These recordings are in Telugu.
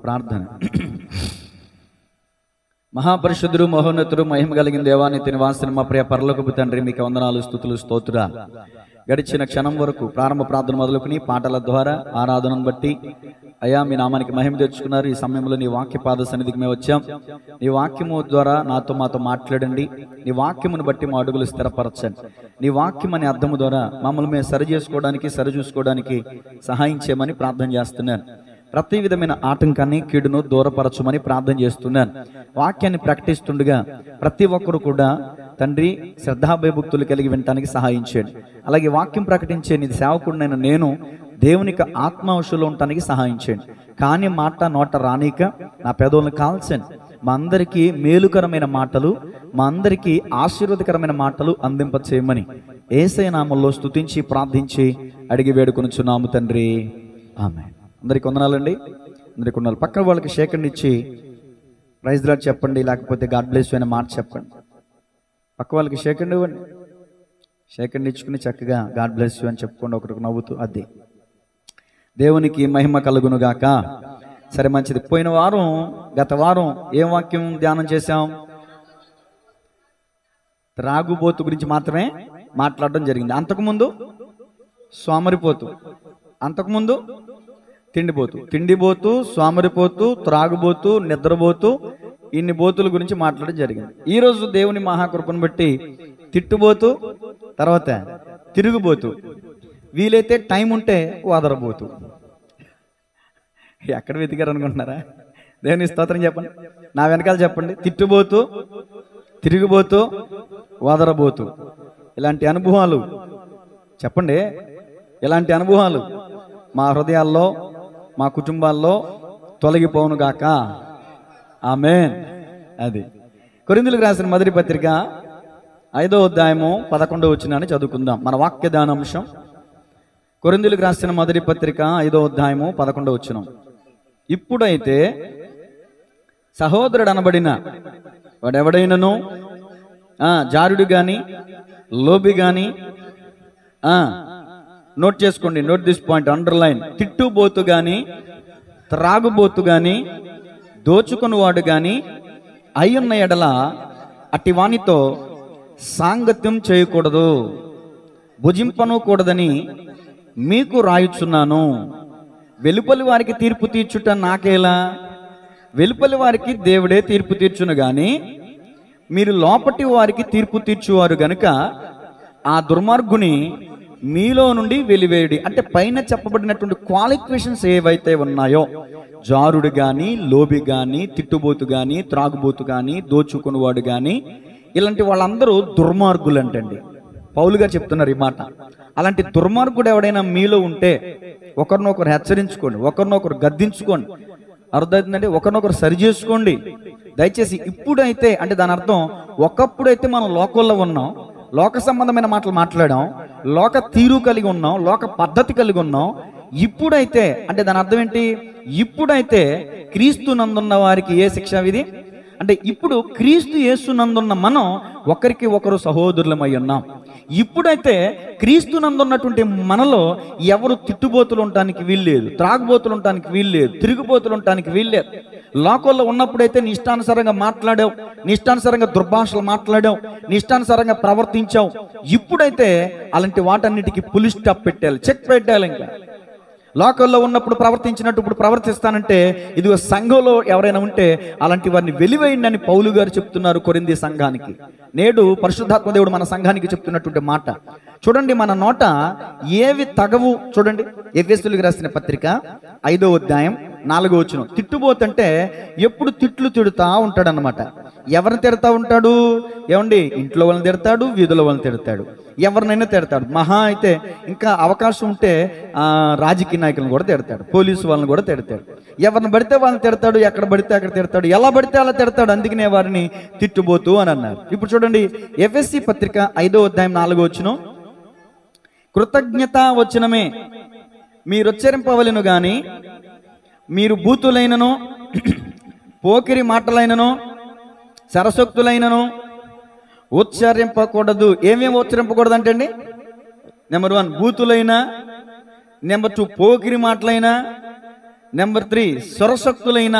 ప్రార్థన. మహాపరిశుద్ధుడు మహోన్నతుడు మహిమ కలిగిన దేవానికి నివాసిన మా ప్రియ పరలోకపు తండ్రి, మీకు వందనాలు, స్తుతులు, స్తోత్ర. గడిచిన క్షణం వరకు ప్రారంభ ప్రార్థన మొదలుకుని పాటల ద్వారా ఆరాధనను బట్టి అయ్యా మీ నామానికి మహిమ తెచ్చుకున్నారు. ఈ సమయంలో నీ వాక్య పాద సన్నిధికి మేము వచ్చాం. నీ వాక్యము ద్వారా మాతో మాట్లాడండి. నీ వాక్యమును బట్టి మా అడుగులు స్థిరపరచండి. నీ వాక్యం అనే అర్థము ద్వారా మమ్మల్ని మేము సరిచూసుకోవడానికి సహాయం చేయమని ప్రార్థన చేస్తున్నాను. ప్రతి విధమైన ఆటంకాన్ని, కీడును దూరపరచమని ప్రార్థన చేస్తున్నాను. వాక్యాన్ని ప్రకటిస్తుండగా ప్రతి ఒక్కరు కూడా తండ్రి శ్రద్ధాభయభక్తులు కలిగి వినటానికి సహాయం చేయండి. అలాగే వాక్యం ప్రకటించే నీ సేవకుడినైన నేను దేవునికి ఆత్మాంశంలో ఉండటానికి సహాయం చేయండి. కానీ మాట నోట రానిక నా పెదవులను కాల్చండి. మా అందరికీ మేలుకరమైన మాటలు, మా అందరికీ ఆశీర్వాదకరమైన మాటలు అందింప చేయమని యేసయ్య నామములో స్తుతించి ప్రార్థించి అడిగి వేడుకొనుచున్నాము తండ్రి, ఆమేన్. అందరికి వందనాలండి. అందరికి వందనాలు. పక్కన వాళ్ళకి షేకండ్ ఇచ్చి ప్రైజ్ లార్డ్ చెప్పండి, లేకపోతే గాడ్ బ్లెస్ యు అనే మాట చెప్పండి. పక్క వాళ్ళకి షేకండ్ ఇవ్వండి. షేకండ్ ఇచ్చుకుని చక్కగా గాడ్ బ్లెస్ యు అని చెప్పుకోండి, ఒకరికి నవ్వుతూ. అది దేవునికి మహిమ కలుగును గాక. సరే, మంచిది. గత వారం ఏం వాక్యం ధ్యానం చేశాం? త్రాగుబోతు గురించి మాత్రమే మాట్లాడడం జరిగింది. అంతకుముందు సోమరిపోతు, అంతకుముందు తిండిపోతూ, సోమరిపోతూ, త్రాగుబోతూ, నిద్రపోతూ, ఇన్ని బోతుల గురించి మాట్లాడడం జరిగింది. ఈరోజు దేవుని మహాకృపను బట్టి తిట్టుబోతూ, తర్వాత తిరుగుబోతూ, వీలైతే టైం ఉంటే వదరబోతూ. ఎక్కడ వెతికారు అనుకుంటున్నారా? దేవుని స్తోత్రం చెప్పండి. నా వెనకాల చెప్పండి. తిట్టుబోతూ, తిరిగిపోతూ, వదరబోతూ. ఇలాంటి అనుభవాలు చెప్పండి. ఇలాంటి అనుభవాలు మా హృదయాల్లో, మా కుటుంబాల్లో తొలగిపోవును గాక. ఆమేన్. అది కొరింథీయులకు రాసిన మొదటి పత్రిక 5వ అధ్యాయము 11వ వచనాన్ని చదువుకుందాం. మన వాక్య ధ్యానాంశం కొరింథీయులకు రాసిన మొదటి పత్రిక 5వ అధ్యాయము 11వ వచనం. ఇప్పుడైతే సహోదరుడు అనబడిన వాడెవడైనను జారుడు గాని, లోబి గాని, నోట్ చేసుకోండి, నోట్ దిస్ పాయింట్, అండర్లైన్. తిట్టుబోతు గాని, త్రాగుబోతు గాని, దోచుకుని వాడు గాని అయ్యున్న ఎడల అట్టి వానితో సాంగత్యం చేయకూడదు, భుజింపను కూడదని మీకు రాయుచున్నాను. వెలుపలి వారికి తీర్పు తీర్చుట నాకేలా? వెలుపలి వారికి దేవుడే తీర్పు తీర్చును గాని మీరు లోపటి వారికి తీర్పు తీర్చువారు గనుక ఆ దుర్మార్గుని మీలో నుండి వెలివేయుడి. అంటే పైన చెప్పబడినటువంటి క్వాలిఫికేషన్స్ ఏవైతే ఉన్నాయో, జారుడు గాని, లోబి గాని, తిట్టుబోతు గాని, త్రాగుబోతు గాని, దోచుకునివాడు గాని, ఇలాంటి వాళ్ళందరూ దుర్మార్గులు అంటండి. పౌలుగా చెప్తున్నారు ఈ మాట. అలాంటి దుర్మార్గుడు ఎవడైనా మీలో ఉంటే ఒకరినొకరు హెచ్చరించుకోండి, ఒకరినొకరు గద్దించుకోండి. అర్థమవుతుందండి? ఒకరినొకరు సరి చేసుకోండి దయచేసి. ఇప్పుడైతే అంటే దాని అర్థం, ఒకప్పుడైతే మనం లోకంలో ఉన్నాం, లోక సంబంధమైన మాటలు మాట్లాడాం, లోక తీరు కలిగి ఉన్నాం, లోక పద్ధతి కలిగి ఉన్నాం. ఇప్పుడైతే అంటే దాని అర్థం ఏంటి? ఇప్పుడైతే క్రీస్తు నందున్న వారికి ఏ శిక్షా విధి అంటే, ఇప్పుడు క్రీస్తు యేసు నందున్న మనం ఒకరికి ఒకరు సహోదరులమై ఉన్నాం. ఇప్పుడైతే క్రీస్తు నందున్నటువంటి మనలో ఎవరు తిట్టుబోతులు ఉండటానికి వీల్లేదు, త్రాగుబోతులు ఉండటానికి వీల్లేదు, తిరుగుబోతులు ఉండటానికి వీల్లేదు. లోకంలో ఉన్నప్పుడైతే నీ ఇష్టానుసారంగా మాట్లాడావు, నీ ఇష్టానుసారంగా దుర్భాషలు మాట్లాడావు, నీ ఇష్టానుసారంగా ప్రవర్తించావు. ఇప్పుడైతే అలాంటి వాటన్నిటికీ పులి స్టాప్ పెట్టాలి, చెక్ పెట్టాలి. ఇంకా లోకంలో ఉన్నప్పుడు ప్రవర్తించినట్టు ఇప్పుడు ప్రవర్తిస్తానంటే, ఇదిగో సంఘంలో ఎవరైనా ఉంటే అలాంటి వారిని వెలివేయండి అని పౌలు గారు చెప్తున్నారు కొరింథీ సంఘానికి. నేడు పరిశుద్ధాత్మ దేవుడు మన సంఘానికి చెప్తున్నటువంటి మాట చూడండి. మన నోట ఏవి తగవు చూడండి. ఎఫెసీయులకు రాసిన పత్రిక 5వ అధ్యాయం 4వ వచనం. తిట్టుబోతంటే ఎప్పుడు తిట్లు తిడుతా ఉంటాడు అన్నమాట. ఎవరిని తిడతా ఉంటాడు? ఏమండి, ఇంట్లో వాళ్ళని తిడతాడు, వీధుల వాళ్ళని తిడతాడు, ఎవరినైనా తిడతాడు. మహా అయితే ఇంకా అవకాశం ఉంటే రాజకీయ నాయకులను కూడా తిడతాడు, పోలీసు వాళ్ళని కూడా తిడతాడు. ఎవరిని పడితే వాళ్ళని తిడతాడు, ఎక్కడ పడితే అక్కడ తిడతాడు, ఎలా పడితే అలా తిడతాడు. అందుకనే వారిని తిట్టుబోతు అని అన్నారు. ఇప్పుడు చూడండి, ఎఫెసీ పత్రిక 5వ అధ్యాయం 4వ వచనం. కృతజ్ఞత వచనమే మీరుచ్చరింపవలెను గాని మీరు బూతులైనను, పోకిరి మాటలైనను, సరసోక్తులైనను ఉచ్చరింపకూడదు. ఏమేమి ఉచ్చరింపకూడదు అంటే అండి, నెంబర్ 1 బూతులైనా, నెంబర్ 2 పోకిరి మాటలైనా, నెంబర్ 3 స్వరశక్తులైన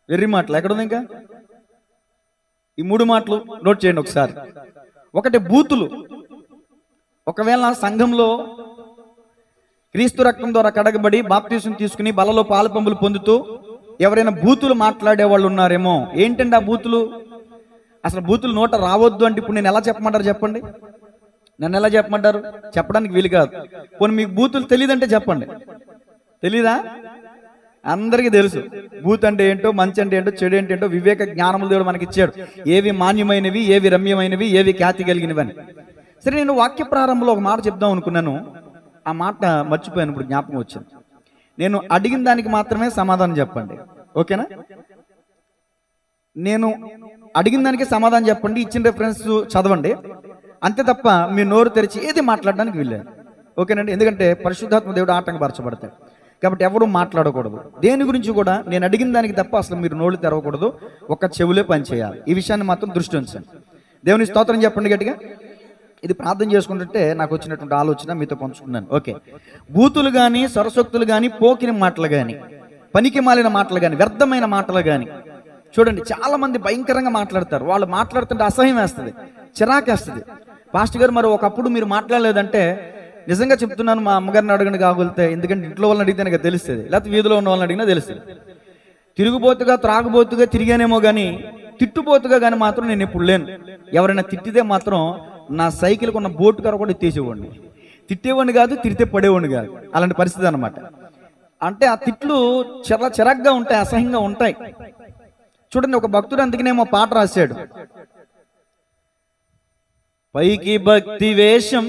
వెర్రి మాటలు. ఎక్కడుంది ఇంకా? ఈ 3 మాటలు నోట్ చేయండి ఒకసారి. ఒకటి బూతులు. ఒకవేళ సంఘంలో క్రీస్తు రక్తం ద్వారా కడగబడి బాప్తీసం తీసుకుని బలలో పాలపంపులు పొందుతూ ఎవరైనా బూతులు మాట్లాడే వాళ్ళు ఉన్నారేమో. ఏంటండి ఆ బూతులు? అసలు బూతులు నోట రావద్దు అంటే ఇప్పుడు నేను ఎలా చెప్పమంటారు చెప్పండి? నన్ను ఎలా చెప్పమంటారు? చెప్పడానికి వీలు కాదు. పోనీ మీకు బూతులు తెలియదంటే చెప్పండి. తెలీదా? అందరికీ తెలుసు బూత్ అంటే ఏంటో, మంచి అంటే ఏంటో, చెడు అంటే ఏంటో. వివేక జ్ఞానములు దేవుడు మనకి ఇచ్చాడు. ఏవి మాన్యమైనవి, ఏవి రమ్యమైనవి, ఏవి ఖ్యాతి కలిగినవి అని. సరే, నేను వాక్య ప్రారంభంలో ఒక మాట చెప్దాం అనుకున్నాను. ఆ మాట మర్చిపోయాను, ఇప్పుడు జ్ఞాపకం వచ్చింది. నేను అడిగిన దానికి మాత్రమే సమాధానం చెప్పండి, ఓకేనా? నేను అడిగిన దానికి సమాధానం చెప్పండి, ఇచ్చిన రెఫరెన్స్ చదవండి, అంతే తప్ప మీ నోరు తెరిచి ఏది మాట్లాడడానికి వీల్లేదు, ఓకేనండి? ఎందుకంటే పరిశుద్ధాత్మ దేవుడు ఆటంకపరచబడతాడు కాబట్టి ఎవరు మాట్లాడకూడదు. దేని గురించి కూడా నేను అడిగిన దానికి తప్ప అసలు మీరు నోళ్ళు తెరవకూడదు, ఒక్క చెవులే పని చేయాలి. ఈ విషయాన్ని మాత్రం దృష్టి ఉంచండి. దేవుని స్తోత్రం చెప్పండి గట్టిగా. ఇది ప్రార్థన చేసుకుంటుంటే నాకు వచ్చినటువంటి ఆలోచన మీతో పంచుకున్నాను. ఓకే, బూతులు కానీ, సరసోక్తులు కానీ, పోకిన మాటలు కానీ, పనికి మాలిన మాటలు కానీ, వ్యర్థమైన మాటలు కానీ, చూడండి చాలా మంది భయంకరంగా మాట్లాడతారు. వాళ్ళు మాట్లాడుతుంటే అసహ్యం వేస్తుంది, చిరాకేస్తుంది. పాస్టర్ గారు మరి ఒకప్పుడు మీరు మాట్లాడలేదంటే, నిజంగా చెప్తున్నాను, మా అమ్మగారిని అడగండి కాగలితే, ఎందుకంటే ఇంట్లో వాళ్ళని అడిగితే నాకు తెలుస్తుంది, లేకపోతే వీధిలో ఉన్న వాళ్ళని అడిగినా తెలుస్తుంది. తిరుగుబోతుగా త్రాగుబోతుగా తిరిగానేమో కానీ తిట్టుబోతుగా కానీ మాత్రం నేను ఎప్పుడు లేను. ఎవరైనా తిట్టితే మాత్రం నా సైకిల్కి ఉన్న బోటు కర కూడా తీసేవాడిని. తిట్టేవాడిని కాదు, తిరిగితే పడేవాడిని కాదు, అలాంటి పరిస్థితి అనమాట. అంటే ఆ తిట్లు చిరాగ్గా ఉంటాయి, అసహ్యంగా ఉంటాయి. చూడండి, ఒక భక్తుడు అందుకనేమో పాట రాశాడు. పైకి భక్తి వేషం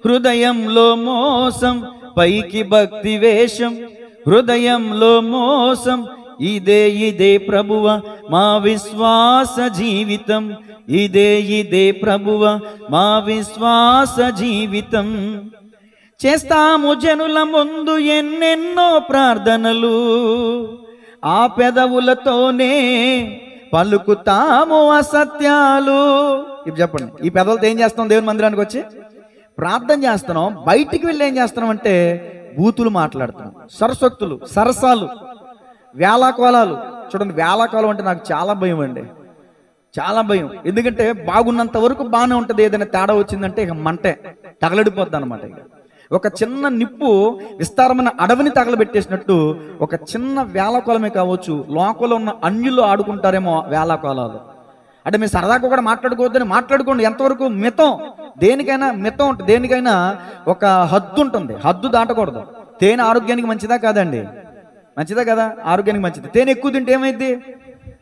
హృదయంలో మోసం, పైకి భక్తి వేషం హృదయంలో మోసం, ఇదే ప్రభువ మా విశ్వాస జీవితం, ఇదే ప్రభువ మా విశ్వాస జీవితం. చేస్తాము జనుల ముందు ఎన్నెన్నో ప్రార్థనలు, ఆ పెదవులతోనే పలుకుతాము అసత్యాలు. ఇప్పుడు చెప్పండి, ఈ పెదవులతో ఏం చేస్తాం? దేవుని మందిరానికి వచ్చి ప్రార్థన చేస్తున్నాం, బయటికి వెళ్ళి ఏం చేస్తున్నాం అంటే బూతులు మాట్లాడుతున్నాం, సరస్వక్తులు, సరసాలు, వేళాకోలాలు. చూడండి, వేళాకోలం అంటే నాకు చాలా భయం అండి, చాలా భయం. ఎందుకంటే బాగున్నంత వరకు బాగానే ఉంటుంది, ఏదైనా తేడా వచ్చిందంటే ఇక మంటే తగలడిపోద్ది అనమాట. ఒక చిన్న నిప్పు విస్తారమైన అడవిని తగలబెట్టేసినట్టు ఒక చిన్న వేళాకోలమే కావచ్చు, లోకంలో ఉన్న అన్యుల్లో ఆడుకుంటారేమో వేళాకోలాలు. అంటే మీరు సరదాగా కూడా మాట్లాడుకోవద్దని మాట్లాడుకోండి, ఎంతవరకు మితం. దేనికైనా మితం ఉంటుంది, దేనికైనా ఒక హద్దు ఉంటుంది, హద్దు దాటకూడదు. తేనె ఆరోగ్యానికి మంచిదా కాదండి? మంచిదా కదా? ఆరోగ్యానికి మంచిది. తేనె ఎక్కువ తింటే ఏమైంది?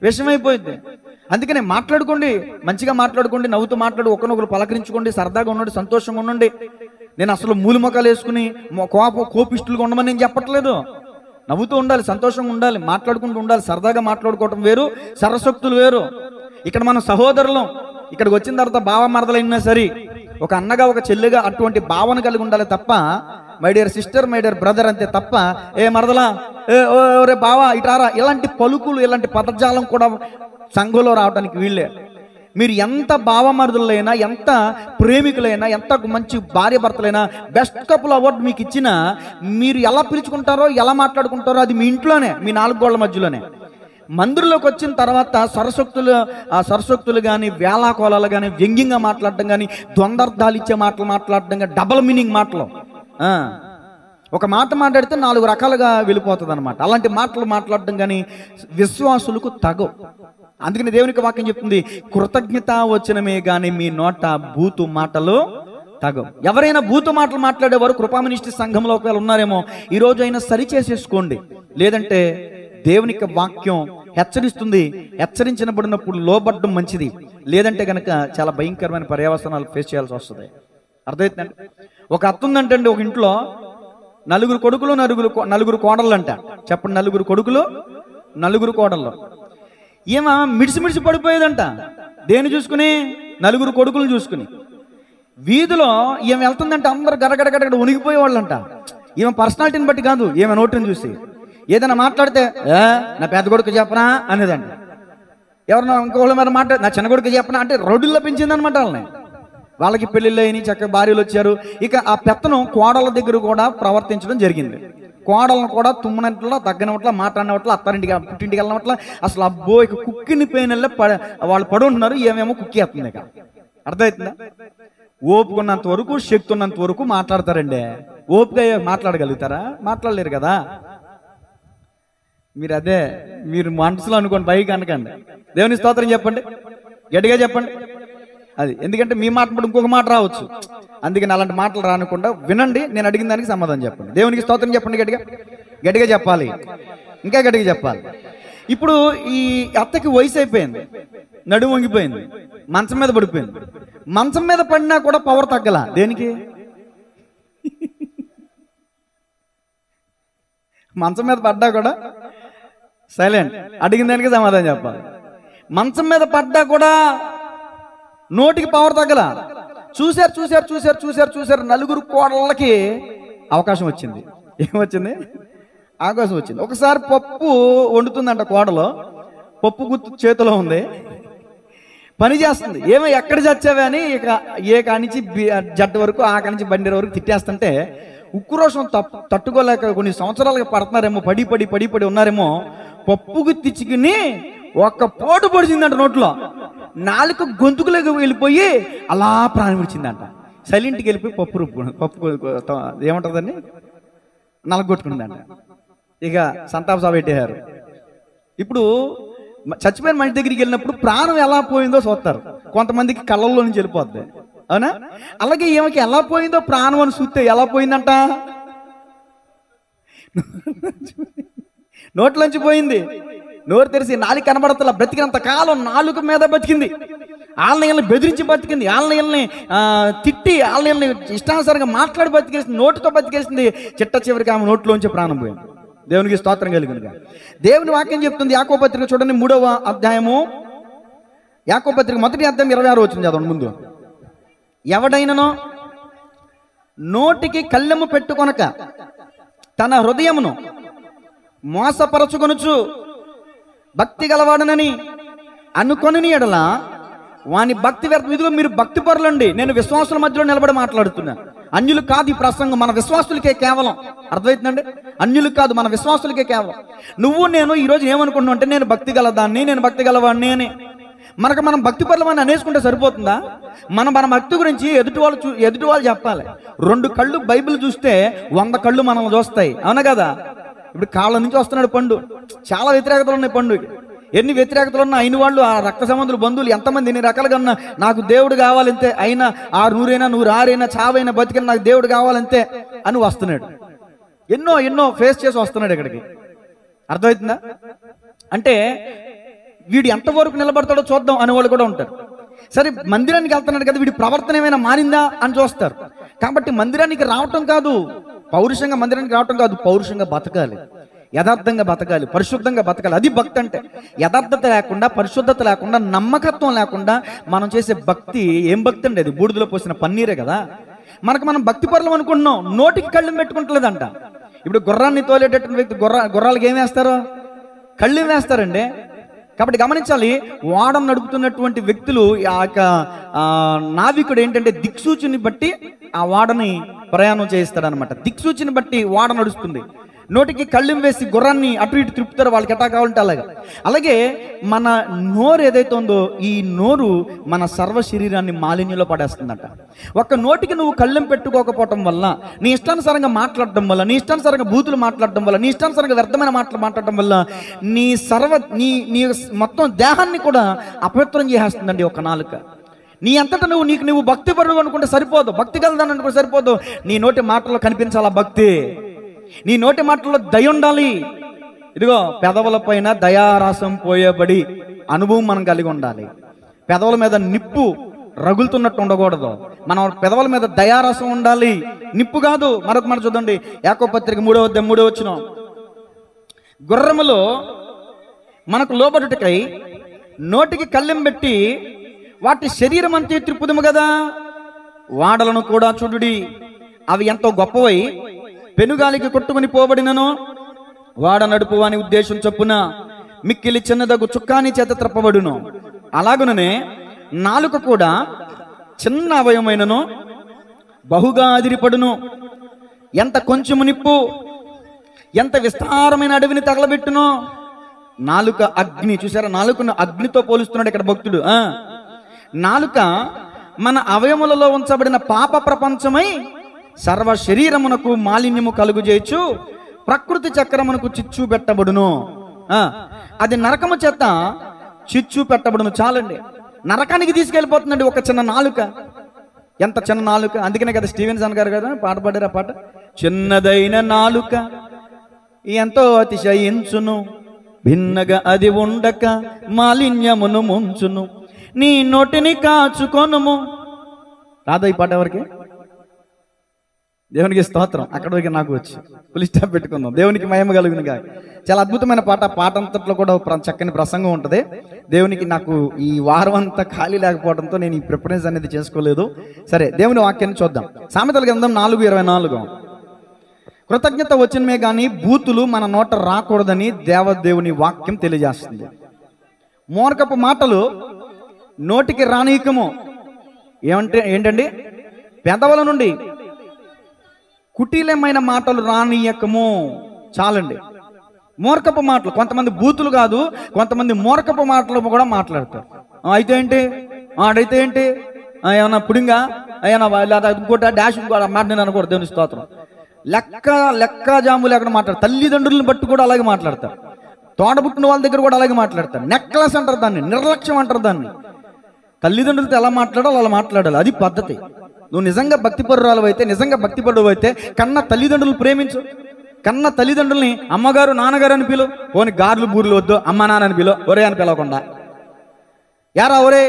విషమైపోయింది. అందుకనే మాట్లాడుకోండి, మంచిగా మాట్లాడుకోండి, నవ్వుతూ మాట్లాడు, ఒకరినొకరు పలకరించుకోండి, సరదాగా ఉండండి, సంతోషంగా ఉండండి. నేను అసలు మూలి మొక్కలు వేసుకుని కోపిష్టులుగా ఉండమని నేను చెప్పట్లేదు. నవ్వుతూ ఉండాలి, సంతోషంగా ఉండాలి, మాట్లాడుకుంటూ ఉండాలి. సరదాగా మాట్లాడుకోవటం వేరు, సరసక్తులు వేరు. ఇక్కడ మనం సహోదరులం, ఇక్కడికి వచ్చిన తర్వాత బావ మరదలైనా సరే ఒక అన్నగా ఒక చెల్లిగా అటువంటి భావన కలిగి ఉండాలి తప్ప, my dear sister, my dear brother అంతే తప్ప, ఏ మరదలా, రే బావా ఇటారా, ఇలాంటి పలుకులు, ఇలాంటి పదజాలం కూడా సంఘంలో రావడానికి వీళ్ళే. మీరు ఎంత భావమరుదులైనా, ఎంత ప్రేమికులైనా, ఎంత మంచి భార్య భర్తలైనా, బెస్ట్ కపుల్ అవార్డు మీకు ఇచ్చినా మీరు ఎలా పిలుచుకుంటారో, ఎలా మాట్లాడుకుంటారో అది మీ ఇంట్లోనే, మీ 4 గోళ్ల మధ్యలోనే. మందిరంలోకి వచ్చిన తర్వాత సరస్వక్తులు కానీ, వేళాకోలాలు కానీ, వ్యంగ్యంగా మాట్లాడడం కానీ, ద్వందార్థాలు ఇచ్చే మాటలు మాట్లాడడం కానీ, డబల్ మీనింగ్ మాటలు. ఒక మాట మాట్లాడితే 4 రకాలుగా వెళ్ళిపోతుంది అనమాట. అలాంటి మాటలు మాట్లాడడం కానీ విశ్వాసులకు తగవు. అందుకని దేవునికి వాక్యం చెప్తుంది, కృతజ్ఞత వచనమే కానీ మీ నోట బూతు మాటలు తగవు. ఎవరైనా బూతు మాటలు మాట్లాడేవారు కృపామినిస్ట్రీ సంఘంలో ఒకవేళ ఉన్నారేమో, ఈ రోజు అయినా సరి చేసేసుకోండి. లేదంటే దేవునికి వాక్యం హెచ్చరిస్తుంది, హెచ్చరించబడినప్పుడు లోబడ్డం మంచిది. లేదంటే కనుక చాలా భయంకరమైన పర్యవసనాలు ఫేస్ చేయాల్సి వస్తుంది. అర్థమవుతుందండి? ఒక అత్త ఉందంటండి, ఒక ఇంట్లో 4 కొడుకులు 4 కోడళ్ళు అంట. చెప్పండి, 4 కొడుకులు 4 కోడళ్ళు. ఏమో మిడిసి పడిపోయేదంట. దేని చూసుకుని? 4 కొడుకులు చూసుకుని. వీధిలో ఏమి వెళ్తుందంటే అందరు గడగడగడ ఉనిగిపోయేవాళ్ళంట. ఈమె పర్సనాలిటీని బట్టి కాదు, ఈమె నోటిని చూసి. ఏదైనా మాట్లాడితే నా పెద్ద కొడుకు చెప్పనా అనేదండి. ఎవరన్నా ఇంకోళ్ళ మీద మాట్లాడి నా చిన్న కొడుకు చెప్పనా అంటే రోడ్డుల్లో పెంచిందనమాట వాళ్ళని. వాళ్ళకి పెళ్ళిళ్ళు అయినాయి, చక్కగా భార్యలు వచ్చారు. ఇక ఆ పెత్తనం కోడల దగ్గర కూడా ప్రవర్తించడం జరిగింది. కోడలను కూడా తుమ్మనట్ల, తగ్గనట్ల, మాట్లాడినట్ల, అత్తారింటికి పుట్టింటికి వెళ్ళినట్ల, అసలు అబ్బో ఇక కుక్కిని పోయినల్లే వాళ్ళు పడి ఉంటున్నారు, ఏమేమో కుక్కి వేస్తుంది. ఇక అర్థమవుతుందా? ఓపుకున్నంత వరకు, శక్తి ఉన్నంత వరకు మాట్లాడతారండి. ఓపిక మాట్లాడగలుగుతారా? మాట్లాడలేరు కదా. మీరు మనసులో అనుకోండి, పైకి అనకండి. దేవుని స్తోత్రం చెప్పండి, గట్టిగా చెప్పండి. అది ఎందుకంటే మీ మాట పడి ఇంకొక మాట రావచ్చు. అందుకని అలాంటి మాటలు రానకుండా వినండి, నేను అడిగిన దానికి సమాధానం చెప్పండి. దేవునికి స్తోత్రం చెప్పండి, గట్టిగా చెప్పాలి, ఇంకా గట్టిగా చెప్పాలి. ఇప్పుడు ఈ అత్తకి వయసు అయిపోయింది, నడుము వంగిపోయింది, మంచం మీద పడిపోయింది. మంచం మీద పడినా కూడా పవర్ తగ్గల. దేనికి? మంచం మీద పడ్డా కూడా సైలెంట్, అడిగిన దానికి సమాధానం చెప్పాలి. మంచం మీద పడ్డా కూడా నోటికి పవర్ తగ్గల. చూశారు నలుగురు కోడళ్ళకి అవకాశం వచ్చింది. ఏమొచ్చింది? అవకాశం వచ్చింది. ఒకసారి పప్పు వండుతుందంట కోడలో, పప్పు గుర్తు చేతిలో ఉంది, పని చేస్తుంది. ఏమో ఎక్కడ చచ్చావే అని ఇక ఏ కానించి జట్టు వరకు, ఆ కానించి బండి వరకు తిట్టేస్తుంటే ఉక్రోషం తట్టుకోలేక కొన్ని సంవత్సరాలుగా పడుతున్నారేమో, పడి ఉన్నారేమో, పప్పు గుర్తిచ్చుకుని ఒక్క పోటు పొడిచిందంట నోట్లో. నాలుక గొంతుకులోకి వెళ్ళిపోయి అలా ప్రాణం విడిచిందంట. సైలెంట్కి వెళ్ళిపోయి పప్పు ఏమంటుందని నలగొట్టుకుందంట. ఇక సంతాప సభ పెట్టేశారు. ఇప్పుడు చచ్చిపోయిన మనిషి దగ్గరికి వెళ్ళినప్పుడు ప్రాణం ఎలా పోయిందో చూస్తారు. కొంతమందికి కళ్ళల్లో నుంచి వెళ్ళిపోద్ది, అవునా? అలాగే ఈమెకి ఎలా పోయిందో ప్రాణం అని చూస్తే ఎలా పోయిందంట? నోట్లోంచి పోయింది. నోరు తెరిసి నాలుగు కనబడతల బ్రతికినంత కాలం నాలుగు మీద బతికింది. ఆళ్ళని బెదిరించి బతికింది, ఆళ్ళని తిట్టి, ఆళ్ళని ఇష్టానుసారంగా మాట్లాడి బతికేసింది, నోటితో బతికేసింది. చిట్ట చివరికి ఆమె నోట్లోంచి ప్రాణం పోయింది. దేవునికి స్తోత్రం కలిగిందిగా. దేవుని వాక్యం చెప్తుంది. యాకోబు పత్రిక చూడండి, 3వ అధ్యాయము, యాకోబు పత్రిక 1వ అధ్యాయం 26వ వచనం చదవండి. ముందు, ఎవడైననో నోటికి కళ్ళెము పెట్టుకొనక తన హృదయమును మోసపరచుకొనుచు భక్తి గలవాడనని అనుకొని ఎడల వాని భక్తి వ్యర్థం. ఇదిగో మీరు భక్తి పరులండి, నేను విశ్వాసుల మధ్యలో నిలబడి మాట్లాడుతున్నా. అన్యులు కాదు ఈ ప్రసంగం, మన విశ్వాసులకే కేవలం. అర్థమవుతుందండి? అన్యులు కాదు, మన విశ్వాసులకే కేవలం. నువ్వు నేను ఈరోజు ఏమనుకుంటున్నావు అంటే, నేను భక్తి గలదాన్ని, నేను భక్తి గలవాడిని అని. మనం భక్తి పరులమని అనేసుకుంటే సరిపోతుందా? మన భక్తి గురించి ఎదుటి వాళ్ళు చెప్పాలి. 2 కళ్ళు బైబిల్ చూస్తే 100 కళ్ళు మనల్ని చూస్తాయి, అవునా కదా? ఇప్పుడు కాళ్ళ నుంచి వస్తున్నాడు పండు, చాలా వ్యతిరేకతలు ఉన్నాయి పండుకి. ఎన్ని వ్యతిరేకతలు ఉన్నా అయిన వాళ్ళు, ఆ రక్త సంబంధులు, బంధువులు ఎంతమంది ఎన్ని రకాలుగా ఉన్నా, నాకు దేవుడు కావాలంతే, అయినా 600 100 చావైనా బతికిన నాకు దేవుడు కావాలంతే అని వస్తున్నాడు. ఎన్నో ఫేస్ చేసి వస్తున్నాడు ఇక్కడికి. అర్థమవుతుందా? అంటే వీడు ఎంతవరకు నిలబడతాడో చూద్దాం అనేవాళ్ళు కూడా ఉంటారు. సరే, మందిరానికి వెళ్తున్నాడు కదా, వీడి ప్రవర్తన ఏమైనా మారిందా అని చూస్తారు. కాబట్టి మందిరానికి రావటం కాదు, పౌరుషంగా మందిరానికి రావటం కాదు, పౌరుషంగా బతకాలి, యథార్థంగా బతకాలి, పరిశుద్ధంగా బతకాలి. అది భక్తి అంటే. యథార్థత లేకుండా, పరిశుద్ధత లేకుండా, నమ్మకత్వం లేకుండా మనం చేసే భక్తి ఏం భక్తి అండి? అది బూడిదలో పోసిన పన్నీరే కదా. మనం భక్తి పరులం అనుకుంటున్నాం, నోటికి కళ్ళెం పెట్టుకుంటలేదంట. ఇప్పుడు గుర్రాన్ని తోలేటటువంటి వ్యక్తి గుర్రాలకు ఏం వేస్తారు? కళ్ళెం వేస్తారండి. కాబట్టి గమనించాలి, ఓడను నడుపుతున్నటువంటి వ్యక్తులు, నావికుడు ఏంటంటే దిక్సూచిని బట్టి ఆ ఓడని ప్రయాణం చేయిస్తాడనమాట. దిక్సూచిని బట్టి ఓడ నడుస్తుంది. నోటికి కళ్ళెం వేసి గుర్రాన్ని అటు ఇటు తిప్పుతారు, వాళ్ళకి ఎట్టా కావాలంటే అలాగే మన నోరు ఏదైతే ఉందో, ఈ నోరు మన సర్వ శరీరాన్ని మాలిన్యంలో పడేస్తుందట. ఒక్క నోటికి నువ్వు కళ్ళెం పెట్టుకోకపోవటం వల్ల, నీ ఇష్టానుసారంగా మాట్లాడటం వల్ల, నీ ఇష్టానుసారంగా బూతులు మాట్లాడటం వల్ల, నీ ఇష్టానుసారంగా వ్యర్థమైన మాటలు మాట్లాడటం వల్ల నీ మొత్తం దేహాన్ని కూడా అపవిత్రం చేసేస్తుందండి ఒక నాలుక. నీ అంతటా నువ్వు భక్తి పరుడు అనుకుంటే సరిపోదు, భక్తి కలదాని అనుకుంటే సరిపోదు. నీ నోటి మాటల్లో కనిపించాలా భక్తి, నీ నోటి మాటల్లో దయ ఉండాలి. ఇదిగో పెదవుల పైన దయారాసం పోయబడి అనుభవం మనం కలిగి ఉండాలి. పెదవుల మీద నిప్పు రగులుతున్నట్టు ఉండకూడదు, మన పెదవుల మీద దయారసం ఉండాలి, నిప్పు కాదు. మరొక మాట చూడండి, యాకోబు పత్రిక 3వ అధ్యాయం 3వ వచనం, గుర్రములో మనకు లోబడుటకై నోటికి కళ్ళెం పెట్టి వాటి శరీరం అంతే త్రిప్పుదము కదా, వాడలను కూడా చూడుడి, అవి ఎంతో గొప్పవై పెనుగాలికి కొట్టుకుని పోబడినను వాడ నడుపు అని ఉద్దేశం చొప్పున మిక్కిలి చిన్నదగు చుక్కాని చేత త్రప్పబడును. అలాగుననే నాలుక కూడా చిన్న అవయమైనను బహుగా అదిరిపడును. ఎంత కొంచెము నిప్పు ఎంత విస్తారమైన అడవిని తగలబెట్టును. నాలుక అగ్ని. చూసారా, నాలుకను అగ్నితో పోలుస్తున్నాడు ఇక్కడ భక్తుడు. నాలుక మన అవయములలో ఉంచబడిన పాప ప్రపంచమై సర్వ శరీరమునకు మాలిన్యము కలుగు చేయొచ్చు, ప్రకృతి చక్రమునకు చిచ్చు పెట్టబడును. అది నరకము చేత చిచ్చు పెట్టబడును. చాలండి, నరకానికి తీసుకెళ్ళిపోతుందండి ఒక చిన్న నాలుక. ఎంత చిన్న నాలుక. అందుకనే కదా స్టీవెన్సన్ గారు కదా పాట పాడారు ఆ పాట, చిన్నదైన నాలుక ఎంతో అతిశయించును, భిన్నగా అది ఉండక మాలిన్యమును ముంచును, నీ నోటిని కాచుకొనుము. రాదా ఈ పాట ఎవరికి? దేవునికి స్తోత్రం. అక్కడ వరకు నాకు వచ్చి ఫుల్ స్టాప్ పెట్టుకుందాం. దేవునికి మహిమ కలుగును గాక. చాలా అద్భుతమైన పాట. పాట అంతట్లో కూడా చక్కని ప్రసంగం ఉంటుంది. దేవునికి నాకు ఈ వారం అంతా ఖాళీ లేకపోవడంతో నేను ఈ ప్రిఫరెన్స్ అనేది చేసుకోలేదు. సరే, దేవుని వాక్యాన్ని చూద్దాం. సామెతల గ్రంథం 4:24. కృతజ్ఞత వచ్చినమే కానీ బూతులు మన నోట రాకూడదని దేవుని వాక్యం తెలియజేస్తుంది. మూర్ఖపు మాటలు నోటికి రానీకము. ఏంటండి? పెదవుల నుండి కుటీలమైన మాటలు రానీయకము. చాలండి, మూర్ఖపు మాటలు. కొంతమంది బూతులు కాదు, కొంతమంది మూర్ఖపు మాటలు కూడా మాట్లాడతారు. అయితే ఏంటి, ఆడైతే ఏంటి, ఏమన్నా పుడింగా, ఏమన్నా ఇంకోటి డాష్ ఇంకోటి మాట నేను అనకూడదు. దేవుని స్తోత్రం. లెక్క జాము లేకుండా మాట్లాడతారు. తల్లిదండ్రులను బట్టి కూడా అలాగే మాట్లాడతారు. తోడబుట్టిన వాళ్ళ దగ్గర కూడా అలాగే మాట్లాడతారు. నెక్లెస్ అంటారు దాన్ని, నిర్లక్ష్యం అంటారు దాన్ని. తల్లిదండ్రులతో ఎలా మాట్లాడాలో అలా మాట్లాడాలి, అది పద్ధతి. నువ్వు నిజంగా భక్తిపరురాలు అయితే, నిజంగా భక్తిపరుడు అయితే కన్న తల్లిదండ్రులు ప్రేమించు. కన్న తల్లిదండ్రుల్ని అమ్మగారు నాన్నగారు అని పిలు. పోని గార్లు బూర్లు వద్దు, అమ్మ నాన్న అని పిలు. ఒరే అని పిలవకుండా యారా ఒరే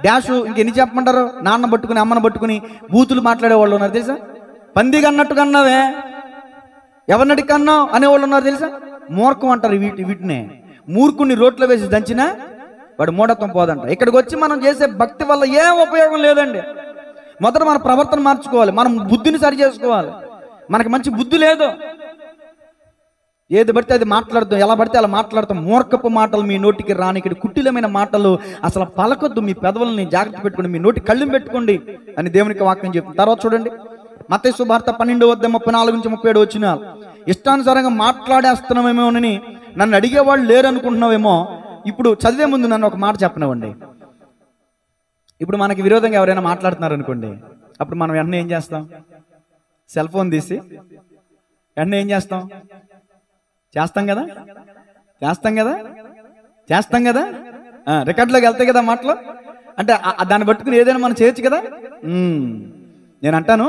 డాషు ఇంకెన్ని చెప్పమంటారు. నాన్న పట్టుకుని అమ్మను పట్టుకుని బూతులు మాట్లాడే వాళ్ళు ఉన్నారు తెలుసా. పందిగా అన్నట్టు కన్నావే, ఎవరినటి కన్నావు అనేవాళ్ళు ఉన్నారు తెలుసా. మూర్ఖం అంటారు వీటినే. మూర్ఖుని రోట్లో వేసి దంచినా వాడు మూఢత్వం పోదంట. ఇక్కడికి వచ్చి మనం చేసే భక్తి వల్ల ఏం ఉపయోగం లేదండి. మొదట మన ప్రవర్తన మార్చుకోవాలి, మనం బుద్ధిని సరి చేసుకోవాలి. మనకి మంచి బుద్ధి లేదు. ఏది పడితే అది మాట్లాడుతాం, ఎలా పడితే అలా మాట్లాడతాం. మూర్ఖపు మాటలు మీ నోటికి రానికడి, కుటిలమైన మాటలు అసలు పలకొద్దు. మీ పెదవులని జాగ్రత్త పెట్టుకోండి, మీ నోటి కళ్ళెం పెట్టుకోండి అని దేవునికి వాక్యం చెప్తుంది. తర్వాత చూడండి, మత్తయి సువార్త 12:34-37 వచ్చిన ఇష్టానుసారంగా మాట్లాడేస్తున్నామేమోనని నన్ను అడిగేవాళ్ళు లేరు అనుకుంటున్నావేమో. ఇప్పుడు చదివే ముందు నన్ను ఒక మాట చెప్పనివ్వండి. ఇప్పుడు మనకి విరోధంగా ఎవరైనా మాట్లాడుతున్నారు అనుకోండి, అప్పుడు మనం వెంటనే ఏం చేస్తాం? సెల్ ఫోన్ తీసి వెంటనే ఏం చేస్తాం? చేస్తాం కదా. రికార్డులోకి వెళ్తాయి కదా మాటలు. అంటే దాన్ని పట్టుకుని ఏదైనా మనం చేయొచ్చు కదా. నేను అంటాను,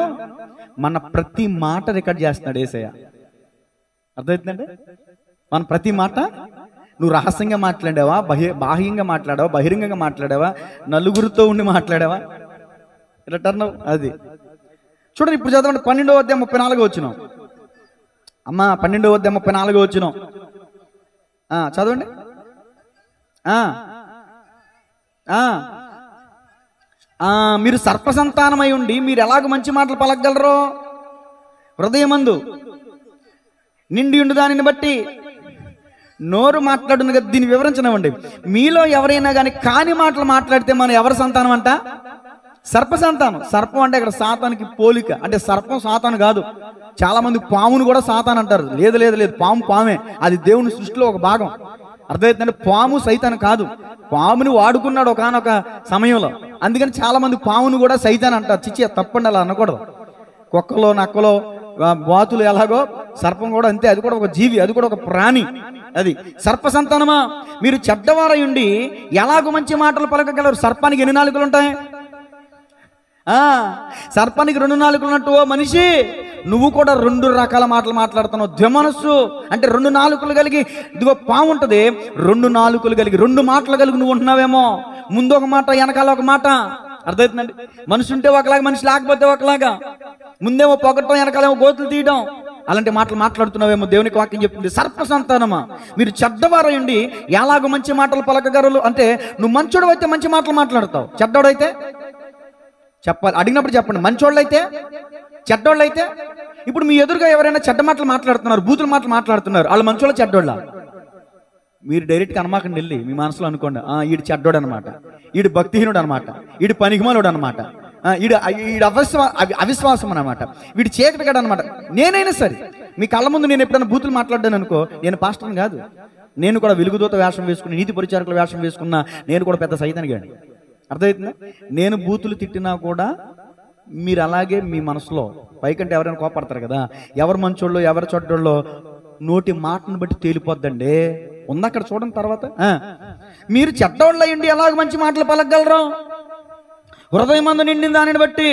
మన ప్రతి మాట రికార్డ్ చేస్తున్నాడు యేసయ్య. అర్థమవుతుందండి? మన ప్రతి మాట నువ్వు రహస్యంగా మాట్లాడావా, బాహ్యంగా మాట్లాడావా, బహిరంగంగా మాట్లాడావా, నలుగురితో ఉండి మాట్లాడావా, రిటర్న్ అది చూడండి. ఇప్పుడు చదవండి 12:34 వచ్చిన అమ్మ. 12:34 వచ్చిన చదవండి. మీరు సర్పసంతానమై ఉండి మీరు ఎలాగ మంచి మాటలు పలకగలరో, హృదయమందు నిండి ఉండు దానిని బట్టి నోరు మాట్లాడును కదా. దీన్ని వివరించనివ్వండి. మీలో ఎవరైనా కానీ కాని మాటలు మాట్లాడితే మనం ఎవరి సంతానం అంట? సర్ప సంతానం. సర్పం అంటే ఇక్కడ సాతానికి పోలిక. అంటే సర్పం సాతాను కాదు. చాలా మంది పామును కూడా సాతాన్ అంటారు. లేదు, పాము పామే, అది దేవుని సృష్టిలో ఒక భాగం. అర్థమవుతుందంటే పాము సైతాన్ కాదు. పాముని వాడుకున్నాడు ఒకానొక సమయంలో. అందుకని చాలా మంది పామును కూడా సైతాన్ అంటారు. చిచ్చి, తప్పండి, అలా అనకూడదు. కుక్కలో నక్కలో బాతులు ఎలాగో సర్పం కూడా అంతే. అది కూడా ఒక జీవి, అది కూడా ఒక ప్రాణి. అది సర్ప సంతానమా, మీరు చెడ్డవారై ఉండి ఎలాగో మంచి మాటలు పలకగలరు. సర్పానికి ఎన్ని నాలుకలు ఉంటాయి? సర్పానికి 2 నాలుకలు ఉన్నట్టు ఓ మనిషి నువ్వు కూడా 2 రకాల మాటలు మాట్లాడుతున్నావు. ద్విమనస్సు అంటే 2 నాలుకలు కలిగి, ఇదిగో పాము ఉంటుంది 2 నాలుకలు కలిగి 2 మాటలు కలిగి నువ్వు ఉంటున్నావేమో. ముందు ఒక మాట, వెనకాల ఒక మాట. అర్థమవుతుందండి? మనిషి ఉంటే ఒకలాగా, మనిషి లేకపోతే ఒకలాగా. ముందేమో పొగట్టం, వెనకాలేమో గోతులు తీయడం. అలాంటి మాటలు మాట్లాడుతున్నావేమో. దేవునికి వాక్యం చెప్తుంది, సర్ప సంతానమా, మీరు చెడ్డవారయండి ఎలాగో మంచి మాటలు పలకగలరు. అంటే నువ్వు మంచోడు అయితే మంచి మాటలు మాట్లాడతావు, చెడ్డోడైతే చెప్పాలి. అడిగినప్పుడు చెప్పండి. మంచోళ్ళైతే, చెడ్డోళ్ళైతే. ఇప్పుడు మీ ఎదురుగా ఎవరైనా చెడ్డ మాటలు మాట్లాడుతున్నారు, బూతుల మాటలు మాట్లాడుతున్నారు, వాళ్ళు మంచోళ్ళ చెడ్డోళ్ళ? మీరు డైరెక్ట్గా అనమాకండి, వెళ్ళి మీ మనసులో అనుకోండి, ఈడు చెడ్డోడు అనమాట. ఈడు భక్తిహీనుడు అనమాట, ఈడు పనికిమాలుడు అనమాట, ఈడు అవిశ్వాసం అనమాట, వీడు చీకటిగాడు అనమాట. నేనైనా సరే మీ కళ్ళ ముందు నేను ఎప్పుడైనా బూతులు మాట్లాడాను అనుకో, నేను పాస్టర్ని కాదు, నేను కూడా వెలుగుదూత వేషం వేసుకుని నీతి పరిచారకుల వేషం వేసుకున్నా నేను కూడా పెద్ద సైతాన్ని గాని. అర్థమవుతుందా? నేను బూతులు తిట్టినా కూడా మీరు అలాగే మీ మనసులో పైకంటే ఎవరైనా కోపడతారు కదా, ఎవరు మంచోళ్ళు ఎవరు చెడ్డోళ్ళో నోటి మాటను బట్టి తేలిపోద్దండి. ఉంది అక్కడ చూడండి. తర్వాత మీరు చెడ్డోళ్ళు అయ్యండి ఎలాగ మంచి మాటలు పలకగలరు? హృదయం మందు నిండిన దానిని బట్టి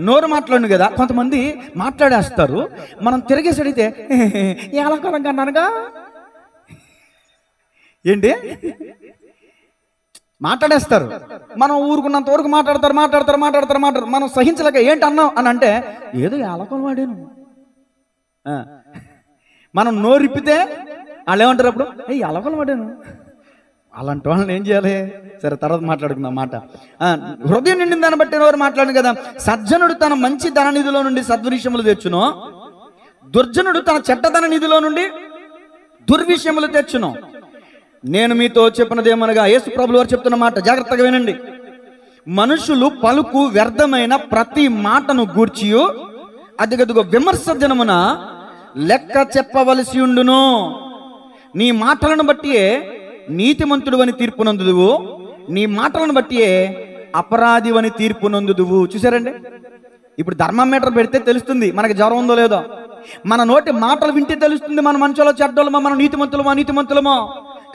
నోరు మాట్లాడు కదా. కొంతమంది మాట్లాడేస్తారు, మనం తిరిగేసి అడిగితే ఎలాకరంగా అన్నానుగా ఏంటి మాట్లాడేస్తారు. మనం ఊరుకున్నంత వరకు మాట్లాడతారు. మనం సహించలేక ఏంటి అన్నాం అని అంటే ఏదో ఎలకలు వాడాను. మనం నోరిప్పితే వాళ్ళు ఏమంటారు అప్పుడు, ఎలకలు వాడాను. అలాంటి వాళ్ళని ఏం చేయాలి? సరే తర్వాత మాట్లాడుకుందాం మాట. హృదయం నిండిన దాన్ని బట్టి ఎవరు మాట్లాడు కదా. సజ్జనుడు తన మంచి ధన నిధిలో నుండి సద్విషయములు తెచ్చును, దుర్జనుడు తన చెడ్డధన నిధిలో నుండి దుర్విషయములు తెచ్చును. నేను మీతో చెప్పినదేమనగా, యేసు ప్రభువు వారు చెప్తున్న మాట జాగ్రత్తగా వినండి. మనుషులు పలుకు వ్యర్థమైన ప్రతి మాటను గూర్చియు అదిగదిగో విమర్శ దినమున లెక్క చెప్పవలసి ఉండును. నీ మాటలను బట్టియే నీతిమంతుడు అని తీర్పు నందుదువు, నీ మాటలను బట్టియే అపరాధి అని తీర్పు నందుదువు. చూసారండి, ఇప్పుడు థర్మామీటర్ పెడితే తెలుస్తుంది మనకి జ్వరం ఉందో లేదో. మన నోటి మాటలు వింటే తెలుస్తుంది మన మంచోళ్ళో చెడ్డోళ్ళమో, మన నీతిమంతులమో.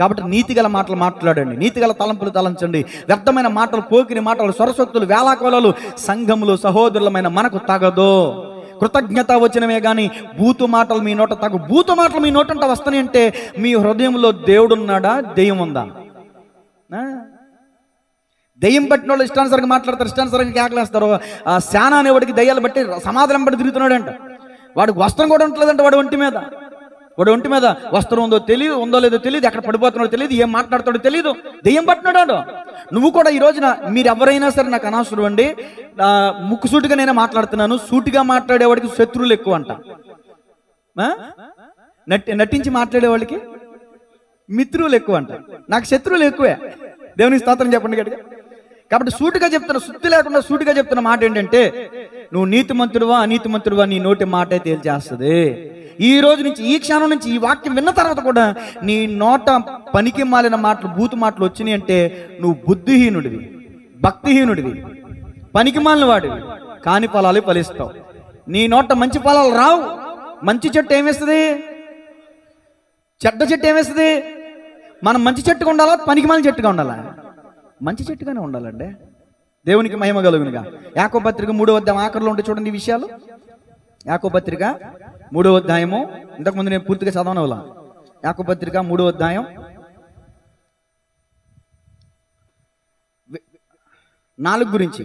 కాబట్టి నీతిగల మాటలు మాట్లాడండి, నీతిగల తలంపులు తలంచండి. వ్యర్థమైన మాటలు, పోకిరి మాటలు, స్వరసొత్తులు, వేళాకోళాలు సంఘములు సహోదరులమైన మనకు తగదు. కృతజ్ఞత వచనమే కానీ బూతు మాటలు మీ నోట తగు. బూతు మాటలు మీ నోటంట వస్తాయి అంటే మీ హృదయంలో దేవుడు ఉన్నాడా, దెయ్యం ఉందా? దెయ్యం పట్టిన వాళ్ళు ఇష్టానుసరంగా మాట్లాడతారు, ఇష్టానుసరంగా కేకలేస్తారు. శానా అనేవాడికి దయ్యాలు బట్టి సమాధానం బట్టి తిరుగుతున్నాడు అంట. వాడికి వస్త్రం కూడా ఉండలేదంట. వాడి ఒంటి మీద వస్త్రం ఉందో లేదో తెలియదు, ఎక్కడ పడిపోతున్నాడో తెలియదు, ఏం మాట్లాడతాడో తెలియదు, దెయ్యం పట్టినాడు. నువ్వు కూడా ఈ రోజున మీరు ఎవరైనా సరే నాకు అనవసరం అండి, ముక్కుసూటిగా నేనే మాట్లాడుతున్నాను. సూటిగా మాట్లాడేవాడికి శత్రువులు ఎక్కువ అంట, నటించి మాట్లాడేవాడికి మిత్రులు ఎక్కువ అంట. నాకు శత్రువులు ఎక్కువే. దేవుని స్తోత్రం చెప్పండి గట్టిగా. కాబట్టి సూటిగా చెప్తున్నా, సుత్తి లేకుండా సూటిగా చెప్తున్న మాట ఏంటంటే, నువ్వు నీతిమంతుడువా అనీతిమంతుడువా నీ నోటి మాటే తేల్చేస్తుంది. ఈ రోజు నుంచి, ఈ క్షణం నుంచి, ఈ వాక్యం విన్న తర్వాత కూడా నీ నోట పనికి మాలిన మాటలు, బూతు మాటలు వచ్చినాయి అంటే నువ్వు బుద్ధిహీనుడివి, భక్తిహీనుడివి, పనికి మాలిన వాడివి, కాని ఫలాలు ఫలిస్తావు. నీ నోట మంచి ఫలాలు రావు. మంచి చెట్టు ఏమేస్తుంది? చెడ్డ చెట్టు ఏమేస్తుంది? మనం మంచి చెట్టుగా ఉండాలా, పనికి మాలిన చెట్టుగా ఉండాలా? మంచి చెట్టుగానే ఉండాలండి. దేవునికి మహిమ కలుగునుగా. యాకోబు పత్రిక 3వ అధ్యాయం ఆఖరిలో ఉంటే చూడండి ఈ విషయాలు. యాకోబు పత్రిక 3వ అధ్యాయము, ఇంతకుముందు నేను పూర్తిగా చదవనవలా. యాకోబు పత్రిక 3వ అధ్యాయం 4 గురించి.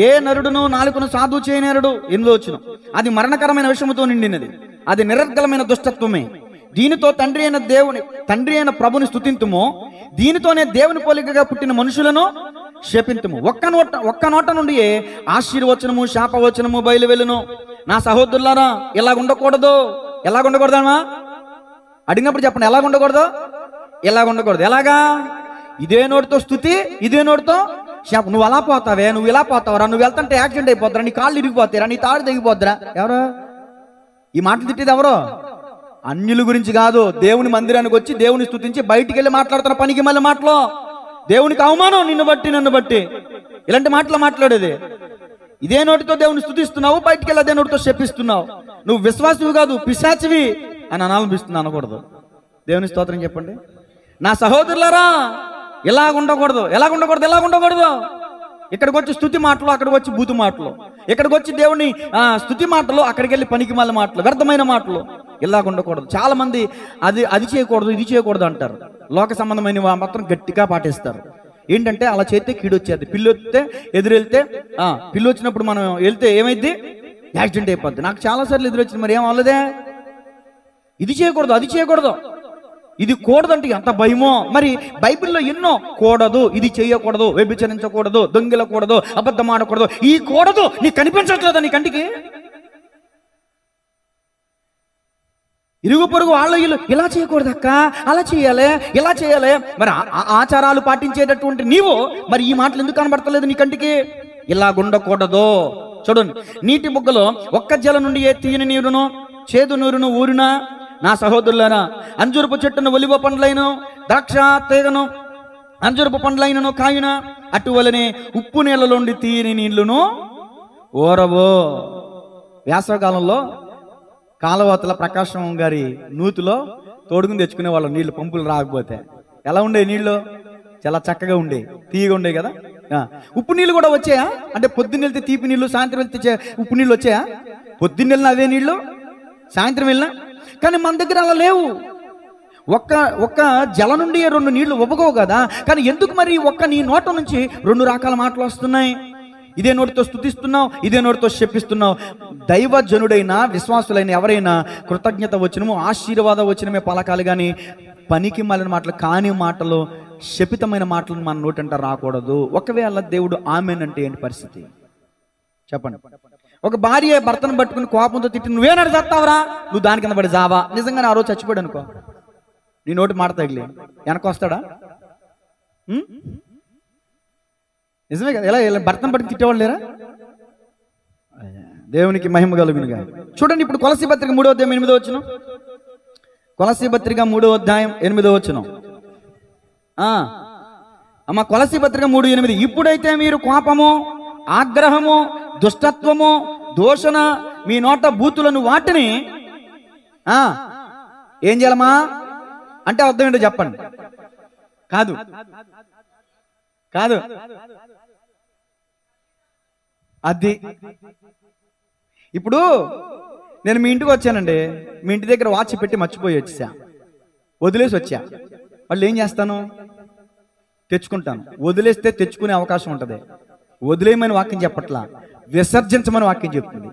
ఏ నరుడును నాలుకను సాధు చేయనేరుడు ఎందులో వచ్చును, అది మరణకరమైన విషముతో నిండినది, అది నిరర్గలమైన దుష్టత్వమే. దీనితో తండ్రి అయిన ప్రభుని స్తుతింతుము, దీనితోనే దేవుని పోలికగా పుట్టిన మనుషులను శపింతుము. ఒక్క నోట నుండి ఆశీర్వచనము శాపవచనము బయలువెళ్ళును. నా సహోదరులారా, ఎలాగుండకూడదు. ఎలాగుండకూడదమ్మా అడిగినప్పుడు చెప్పండి. ఎలాగుండకూడదు? ఎలాగా? ఇదే నోటితో స్తుతి, ఇదే నోటితో శాపం. నువ్వు అలా పోతావే, నువ్వు ఇలా పోతావరా, నువ్వు వెళ్తుంటే యాక్సిడెంట్ అయిపోతారా, నీ కాళ్ళు ఇరిగిపోతారా, నీ తాడు తెగిపోద్దురా. ఎవరు ఈ మాటలు తిట్టేది? ఎవరో అన్యుల గురించి కాదు. దేవుని మందిరానికి వచ్చి దేవుని స్తుతించి బయటికి వెళ్ళి మాట్లాడుతున్న పనికి మళ్ళీ మాటలో దేవునికి అవమానం. నన్ను బట్టి ఇలాంటి మాటలు మాట్లాడేది. ఇదే నోటితో దేవుని స్తుతిస్తున్నావు, బయటికి వెళ్ళి అదే నోటితో శపిస్తున్నావు. నువ్వు విశ్వాసివి కాదు, పిశాచివి అని అనాలనిపిస్తుంది. అనకూడదు. దేవుని స్తోత్రం చెప్పండి. నా సహోదరులారా, ఎలాగుండకూడదు. ఇక్కడికి వచ్చి స్తుతి మాటలు, అక్కడికి వచ్చి బూతు మాటలు, ఇక్కడికి వచ్చి దేవుని స్తుతి మాటలు, అక్కడికి వెళ్ళి పనికి మళ్ళీ మాటలు, వ్యర్థమైన మాటలు. ఇలాగుండకూడదు. చాలా మంది అది చేయకూడదు, ఇది చేయకూడదు అంటారు. లోక సంబంధమైన మాత్రం గట్టిగా పాటిస్తారు. ఏంటంటే అలా చేస్తే కీడొచ్చేది. పిల్లి వస్తే ఎదురెళ్తే, పిల్లి వచ్చినప్పుడు మనం వెళ్తే ఏమైంది? యాక్సిడెంట్ అయిపోద్ది. నాకు చాలాసార్లు ఎదురొచ్చింది. మరి ఏం అవ్వలేదే? ఇది చేయకూడదు, అది చేయకూడదు, ఇది కూడదంటే ఎంత భయమో. మరి బైబిల్లో ఎన్నో కూడదు, ఇది చేయకూడదు, వ్యభిచరించకూడదు, దొంగిలకూడదు, అబద్ధం ఆడకూడదు. ఈ కూడదు నీకు కనిపించట్లేదా నీ కంటికి? ఇరుగు పొరుగు వాళ్ళ ఇల్లు ఇలా చేయకూడదక్క, అలా చేయాలి, ఇలా చేయాలి. మరి ఆచారాలు పాటించేటటువంటి నీవు మరి ఈ మాటలు ఎందుకు కనబడతలేదు నీ కంటికి? ఇలా ఉండకూడదు. చూడండి, నీటి బుగ్గలో ఒక్క జల నుండి ఏ తీయని నీరును చేదు నీరును ఊరినా నా సహోదరులారా, అంజూరపు చెట్టును ఒలివ పండ్లైన ద్రాక్ష తీగను అంజూరపు పండ్లైనను కాయున అటువలనే ఉప్పు నీళ్ళలోండి తీయని నీళ్లును ఓరవో. వేసవకాలంలో కాలవతల ప్రకాశం గారి నూతిలో తోడుకుని తెచ్చుకునే వాళ్ళు నీళ్లు, పంపులు రాకపోతే. ఎలా ఉండే నీళ్లు? చాలా చక్కగా ఉండే, తీయగా ఉండే కదా. ఉప్పు నీళ్ళు కూడా వచ్చాయా అంటే పొద్దున్న వెళ్తే తీపి నీళ్ళు, సాయంత్రం వెళ్తే ఉప్పు నీళ్ళు వచ్చాయా? పొద్దున్న వెళ్ళిన అవే నీళ్లు, సాయంత్రం వెళ్ళినా. కానీ మన దగ్గర అలా లేవు. ఒక్క జల నుండి 2 నీళ్లు ఉబ్బగవు కదా. కానీ ఎందుకు మరి నీ నోట నుంచి 2 రకాల మాటలు వస్తున్నాయి? ఇదే నోటితో స్తుతిస్తున్నావు, ఇదే నోటితో శపిస్తున్నావు. దైవజనుడైన విశ్వాసులైన ఎవరైనా కృతజ్ఞత వచనము, ఆశీర్వాద వచనమే పలకాలి. కానీ పనికి మాలిన మాటలు, కాని మాటలు, శపితమైన మాటలను మన నోటంట రాకూడదు. ఒకవేళ దేవుడు ఆమెన్ అంటే ఏంటి పరిస్థితి చెప్పండి? ఒక భార్య భర్తను పట్టుకుని కోపంతో తిట్టి నువ్వేనాడు చస్తావరా, నువ్వు దాని కింద పడి జావా. నిజంగానే ఆ రోజు చచ్చిపోయాడు అనుకో, నీ నోటి మాట తగిలి వెనకొస్తాడా? నిజమే కదా. ఎలా భర్తను పట్టుకుని తిట్టేవాళ్ళు లేరా? దేవునికి మహిమ కలుగునుగా. చూడండి, ఇప్పుడు కొలసీ పత్రిక 3వ అధ్యాయం 8వ వచనం. కొలసీ పత్రిక 3వ అధ్యాయం 8వ వచనం. అమ్మ, కొలసీ పత్రిక 3:8. ఇప్పుడైతే మీరు కోపము, ఆగ్రహము, దుష్టత్వము, దూషణ, మీ నోట బూతులను వాటిని ఏం చేయాలమ్మా అంటే అర్థం ఏంటో చెప్పండి. కాదు అది. ఇప్పుడు నేను మీ ఇంటికి వచ్చానండి, మీ ఇంటి దగ్గర వాచ్ పెట్టి మర్చిపోయి వచ్చా, వదిలేసి వచ్చా. వాళ్ళు ఏం చేస్తాను? తెచ్చుకుంటాను. వదిలేస్తే తెచ్చుకునే అవకాశం ఉంటుంది. వదిలేయమని వాక్యం చెప్పట్లా, విసర్జించమని వాక్యం చెప్తుంది.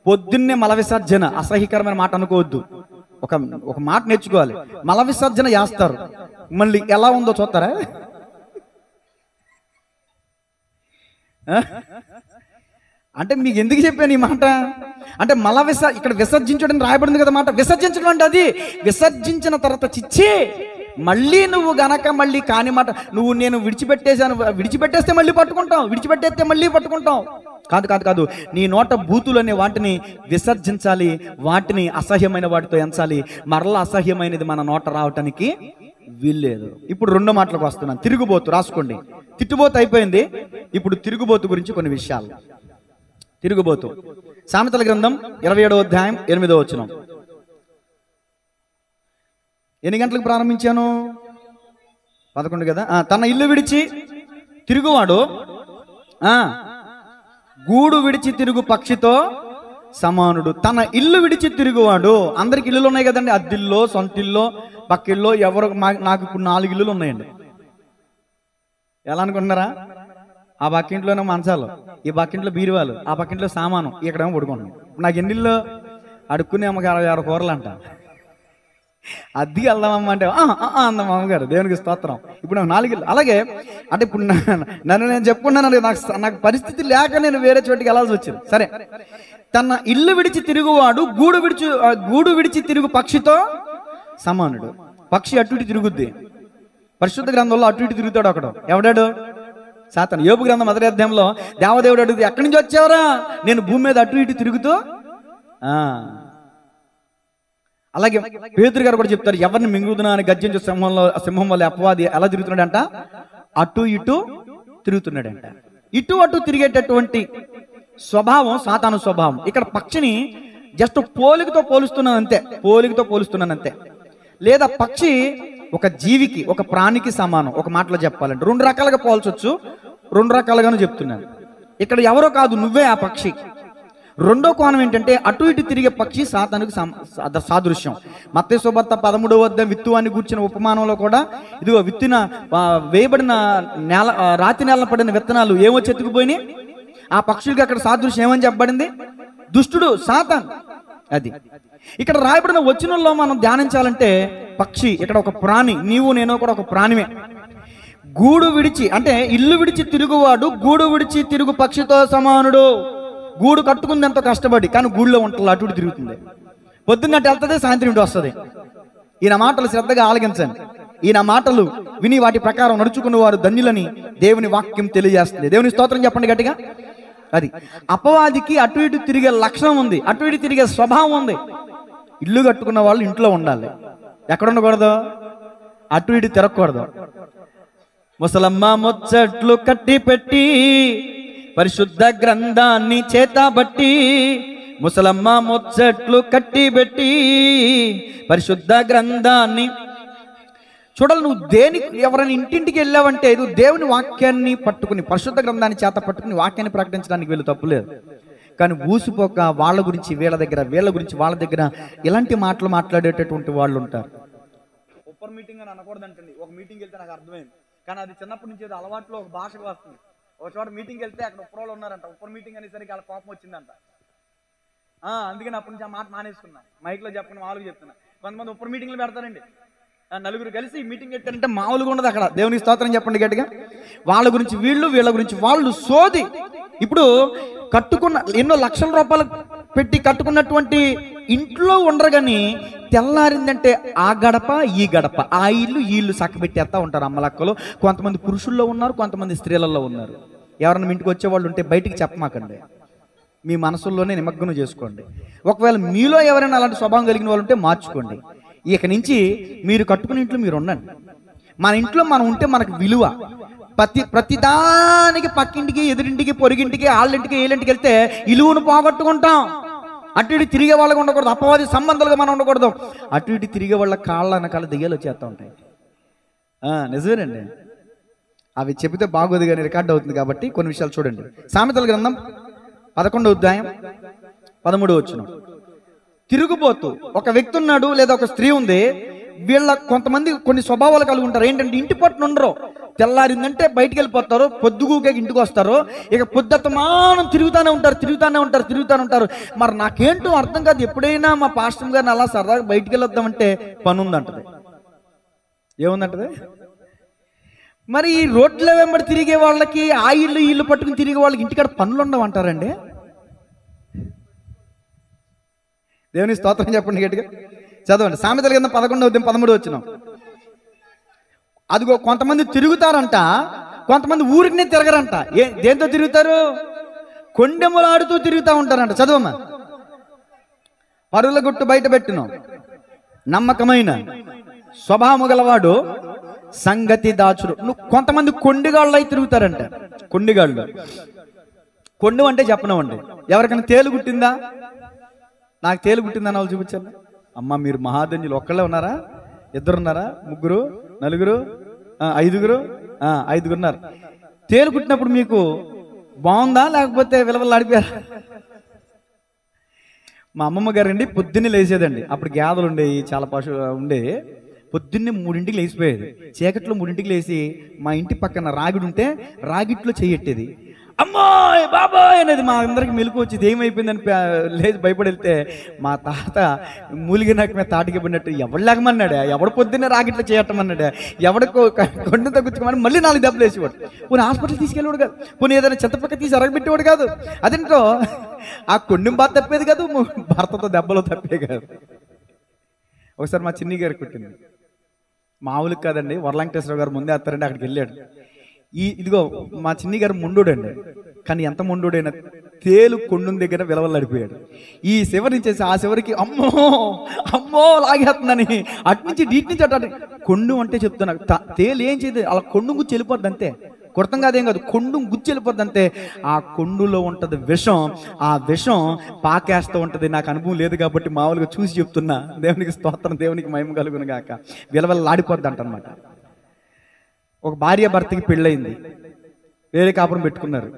పొద్దున్నే మల విసర్జన అసహ్యకరమైన మాట అనుకోవద్దు. ఒక మాట నేర్చుకోవాలి. మల విసర్జన చేస్తారు, మళ్ళీ ఎలా ఉందో చూస్తారా? అంటే మీకు ఎందుకు చెప్పాను ఈ మాట అంటే ఇక్కడ విసర్జించడం రాయబడింది కదా మాట. విసర్జించడం అంటే అది విసర్జించిన తర్వాత చిచ్చి మళ్ళీ నువ్వు గనక మళ్ళీ కాని మాట నేను విడిచిపెట్టేస్తే మళ్ళీ పట్టుకుంటావు, విడిచిపెట్టేస్తే మళ్ళీ పట్టుకుంటావు. కాదు. నీ నోట బూతులు అనే వాటిని విసర్జించాలి, వాటిని అసహ్యమైన వాటితో ఎంచాలి. మరలా అసహ్యమైనది మన నోట రావటానికి వీల్లేదు. ఇప్పుడు 2 మాటలకు వస్తున్నాను. తిరుగుబోతు రాసుకోండి. తిట్టుబోతు అయిపోయింది, ఇప్పుడు తిరుగుబోతు గురించి కొన్ని విషయాలు. తిరుగుబోతు సామెతల గ్రంథం 27వ అధ్యాయం 8వ వచనం. ఎన్ని గంటలకు ప్రారంభించాను? 11 కదా. తన ఇల్లు విడిచి తిరుగువాడు గూడు విడిచి తిరుగు పక్షితో సమానుడు. తన ఇల్లు విడిచి తిరుగువాడు. అందరికి ఇల్లులు ఉన్నాయి కదండి, అద్దిల్లో, సొంతిల్లో, పక్కిల్లో. ఎవరు నాకు ఇప్పుడు 4 ఇల్లులు ఉన్నాయండి. ఎలా అనుకుంటున్నారా? ఆ పక్కింట్లోనే మంచాలు, ఈ పక్కింట్లో బీరువాలు, ఆ పక్కింట్లో సామాను, ఇక్కడేమో పడుకుంటున్నాం. నాకు ఎన్ని ఇల్లు అడుక్కునే అమ్మకి 60 కూరలు అంట. అద్దెకి వెళ్దామమ్మ అంటే అంద మామగారు, దేవునికి స్తోత్రం. ఇప్పుడు నాకు 4 ఇల్లు. అలాగే అంటే ఇప్పుడు నేను చెప్పుకున్నాను, నాకు పరిస్థితి లేక నేను వేరే చోటికి వెళ్ళాల్సి వచ్చింది. సరే, తన ఇల్లు విడిచి తిరుగువాడు గూడు విడిచి తిరుగు పక్షితో సమానుడు. పక్షి అటు ఇటు తిరుగుద్ది. పరిశుద్ధ గ్రంథంలో అటు ఇటు తిరుగుతాడు ఒకడు. ఎవడాడు? సాతాను. యోబు గ్రంథం 1వ అధ్యాయంలో దేవదేవుడు అడుగుతుంది, ఎక్కడి నుంచి వచ్చావరా? నేను భూమి మీద అటు ఇటు తిరుగుతూ. అలాగే పేతురు గారు కూడా చెప్తారు, ఎవరిని మింగుదునా అని గర్జించే సింహం వల్ల అపవాది ఎలా తిరుగుతున్నాడంట? అటు ఇటు తిరుగుతున్నాడంట. ఇటు అటు తిరిగేటటువంటి స్వభావం సాతాను స్వభావం. ఇక్కడ పక్షిని జస్ట్ పోలికతో పోలుస్తున్నాను అంతే. లేదా పక్షి ఒక జీవికి, ఒక ప్రాణికి సమానం. ఒక మాటలో చెప్పాలంటే 2 రకాలుగా పోల్చొచ్చు, 2 రకాలుగాను చెప్తున్నాను. ఇక్కడ ఎవరో కాదు, నువ్వే ఆ పక్షి. 2వ కోణం ఏంటంటే అటు ఇటు తిరిగే పక్షి సాతానుకు సాదృశ్యం. మత్తయి సువార్త 13వ అధ్యాయం విత్తువాన్ని గూర్చిన ఉపమానంలో కూడా ఇదిగో విత్తిన వేయబడిన రాతి నేల పడిన విత్తనాలు ఏమొచ్చి ఎత్తుకుపోయినాయి. ఆ పక్షులకి అక్కడ సాదృశ్యం ఏమని చెప్పబడింది? దుష్టుడు, సాతాన్. అది ఇక్కడ రాయబడిన వచనంలో మనం ధ్యానించాలంటే పక్షి ఇక్కడ ఒక ప్రాణి. నీవు నేను కూడా ఒక ప్రాణిమే. గూడు విడిచి అంటే ఇల్లు విడిచి తిరుగువాడు గూడు విడిచి తిరుగు పక్షితో సమానుడు. గూడు కట్టుకుంది ఎంతో కష్టపడి, కానీ గూడులో ఉంటుంది, అటు తిరుగుతుంది. పొద్దున్నట్టు వెళ్తుంది, సాయంత్రం ఇంటి వస్తుంది. ఈయన మాటలు శ్రద్ధగా ఆలకించండి. ఈయన మాటలు విని వాటి ప్రకారం నడుచుకున్న వారు ధన్యులని దేవుని వాక్యం తెలియజేస్తుంది. దేవుని స్తోత్రం చెప్పండి గట్టిగా. అది అపవాదికి అటు ఇటు తిరిగే లక్షణం ఉంది, అటు ఇటు తిరిగే స్వభావం ఉంది. ఇల్లు కట్టుకున్న వాళ్ళు ఇంట్లో ఉండాలి, ఎక్కడ ఉండకూడదు, అటు ఇటు తిరగకూడదు. ముసలమ్మ ముచ్చట్లు కట్టి పెట్టి పరిశుద్ధ గ్రంథాన్ని చేతబట్టి, ముసలమ్మ ముచ్చట్లు కట్టి పెట్టి పరిశుద్ధ గ్రంథాన్ని చూడాలి. నువ్వు దేనికి ఎవరైనా ఇంటింటికి వెళ్ళావంటే నువ్వు దేవుని వాక్యాన్ని పట్టుకుని పరిశుద్ధ గ్రంథాన్ని చేత పట్టుకుని వాక్యాన్ని ప్రకటించడానికి వీళ్ళు తప్పులేదు. కానీ ఊసిపోక వాళ్ళ గురించి వీళ్ళ దగ్గర, వీళ్ళ గురించి వాళ్ళ దగ్గర ఇలాంటి మాటలు మాట్లాడేటటువంటి వాళ్ళు ఉంటారు. ఉప్పర్ మీటింగ్ అని అనకూడదంటండి. ఒక మీటింగ్ వెళ్తే నాకు అర్థమైంది, కానీ అది చిన్నప్పటి నుంచి అలవాట్లో ఒక భాషకు వస్తుంది. ఒక చోట మీటింగ్కి వెళ్తే అక్కడ ఉప్పరోళ్ళు ఉన్నారంట, ఉప్పర్ మీటింగ్ అనేసరికి వాళ్ళ కోపం వచ్చిందంట. అందుకని అప్పటి నుంచి ఆ మాట మానేసుకున్నా. మైక్లో చెప్పకుండా మామూలుగా చెప్తున్నా. కొంతమంది ఉప్పర్ మీటింగ్లు పెడతారండి, నలుగురు కలిసి మీటింగ్ పెట్టారంటే మామూలుగా ఉండదు అక్కడ. దేవునికి స్తోత్రం చెప్పండి గట్టిగా. వాళ్ళ గురించి వీళ్ళు, వీళ్ళ గురించి వాళ్ళు సోది. ఇప్పుడు కట్టుకున్న ఎన్నో లక్షల రూపాయలు పెట్టి కట్టుకున్నటువంటి ఇంట్లో ఉండరు, కానీ తెల్లారిందంటే ఆ గడప ఈ గడప, ఆ ఇల్లు ఈ ఇల్లు చక్కబెట్టేస్తా ఉంటారు అమ్మలక్కలు. కొంతమంది పురుషుల్లో ఉన్నారు, కొంతమంది స్త్రీలలో ఉన్నారు. ఎవరైనా ఇంటికి వచ్చేవాళ్ళు ఉంటే బయటికి చెప్పమాకండి, మీ మనసుల్లోనే నిమగ్నం చేసుకోండి. ఒకవేళ మీలో ఎవరైనా అలాంటి స్వభావం కలిగిన వాళ్ళు ఉంటే మార్చుకోండి. ఇక నుంచి మీరు కట్టుకునే ఇంట్లో మీరు ఉండండి. మన ఇంట్లో మనం ఉంటే మనకు విలువ. ప్రతిదానికి పక్కింటికి, ఎదురింటికి, పొరిగింటికి, వాళ్ళింటికి, వీళ్ళింటికి వెళ్తే విలువను పోగొట్టుకుంటాం. అటు ఇటు తిరిగే వాళ్ళకి ఉండకూడదు, అపవాది సంబంధాలుగా మనం ఉండకూడదు. అటు ఇటు తిరిగే వాళ్ళ కాళ్ళ వెనకాల దెయ్యాలు వచ్చేస్తూ ఉంటాయి. నిజమేనండి, అవి చెబితే బాగోదు కానీ రికార్డ్ అవుతుంది కాబట్టి కొన్ని విషయాలు చూడండి. సామెతల గ్రంథం 11వ అధ్యాయం 13వ వచనం. తిరుగుబోతూ ఒక వ్యక్తి ఉన్నాడు లేదా ఒక స్త్రీ ఉంది. వీళ్ళ కొంతమంది కొన్ని స్వభావాలు కలిగి ఉంటారు. ఏంటంటే ఇంటి పట్టున ఉండరు, తెల్లారిందంటే బయటికి వెళ్ళిపోతారు, పొద్దుగూకే ఇంటికి వస్తారు. ఇక పొద్దుతమానం తిరుగుతూనే ఉంటారు. మరి నాకేంటో అర్థం కాదు, ఎప్పుడైనా మా పాస్టర్ గారిని అలా సరదాగా బయటికి వెళ్ళొద్దామంటే పని ఉందంటది. ఏముందంటది? మరి ఈ రోడ్ల వెంబడి తిరిగే వాళ్ళకి, ఆ ఇల్లు పట్టుకుని తిరిగే వాళ్ళకి ఇంటికాడ పనులు ఉండవు అంటారండి. దేవుని స్తోత్రం చెప్పండి గట్టిగా. చదవండి సామెతల కింద 11వ అధ్యాయం 13వ వచనం. అదిగో కొంతమంది తిరుగుతారంట, కొంతమంది ఊరికినే తిరగరంట. దేంతో తిరుగుతారు? కొండెములాడుతూ తిరుగుతూ ఉంటారంట. చదవమ్మా. పరుల గుట్టు బయట పెట్టును, నమ్మకమైన స్వభావము గలవాడు సంగతి దాచుడు. కొంతమంది కొండిగాళ్ళు అయి తిరుగుతారంట. కొండిగాళ్ళు, కొండు అంటే చెప్పనవండి. ఎవరికైనా తేలు గుట్టిందా? నాకు తేలు గుట్టిందని వాళ్ళు చూపించాను. అమ్మ మీరు మహాధన్యులు. ఒక్కళ్ళే ఉన్నారా? ఇద్దరున్నారా? ముగ్గురు, నలుగురు, ఐదుగురు ఉన్నారు. తేలు కుట్టినప్పుడు మీకు బాగుందా లేకపోతే విలవలు ఆడిపోయారా? మా అమ్మమ్మ గారండి పొద్దున్నే లేచేదండి. అప్పుడు గేదెలు ఉండేవి, చాలా పశువులు ఉండే. పొద్దున్నే 3ంటికి లేచిపోయేది. చీకట్లో 3ంటికి లేచి మా ఇంటి పక్కన రాగిడి ఉంటే రాగిట్లో చెయ్యెట్టేది. అమ్మాయి బాబాయ్ అనేది మా అందరికి మెలకు వచ్చి ఏమైపోయిందని లేచి భయపడి వెళ్తే మా తాత మూలిగి నాకు మీద తాటికి పడినట్టు ఎవడు లేకమన్నాడు, ఎవడు పొద్దున్నే రాగిట్లో చేయటమన్నాడు, ఎవడికో కొండ తగ్గుతుమని మళ్ళీ 4 దెబ్బలు వేసేవాడు. పోనీ హాస్పిటల్ తీసుకెళ్ళేవాడు కాదు, పోనీ ఏదైనా చెత్తపక్క తీసి అరగబెట్టేవాడు కాదు. అదేంటో ఆ కొండెం బాధ తప్పేది కాదు, భర్తతో దెబ్బలు తప్పే కాదు. ఒకసారి మా చిన్ని గారికి కుట్టింది. మామూలుగా కాదండి, వరలంకటేశ్వర గారు ముందే వస్తారండి, అక్కడికి వెళ్ళాడు. ఇదిగో మా చిన్ని గారు ముండోడండి, కానీ ఎంత ముండోడైనా తేలు కొండు దగ్గర విలవల్లాడిపోయాడు. ఈ శివరి నుంచి ఆ శివరికి అమ్మో లాగేస్తుందని అట్నుంచి నీటి నుంచి అటు కొండు అంటే చెప్తున్నా. తేలు ఏం చేయదు, అలా కొండు గుచ్చి వెళ్ళిపోద్ది అంతే, కొడతాం కాదేం కాదు, కొండు గుచ్చి వెళ్ళిపోద్ది అంతే. ఆ కొండులో ఉంటుంది విషం, ఆ విషం పాకేస్తూ ఉంటుంది. నాకు అనుభవం లేదు కాబట్టి మామూలుగా చూసి చెప్తున్నా. దేవునికి స్తోత్రం, దేవునికి మహిమ కలుగును గాక. విలవల్లాడిపోద్ది అంటనమాట. ఒక భార్య భర్తకి పెళ్ళయింది, వేరే కాపురం పెట్టుకున్నారు.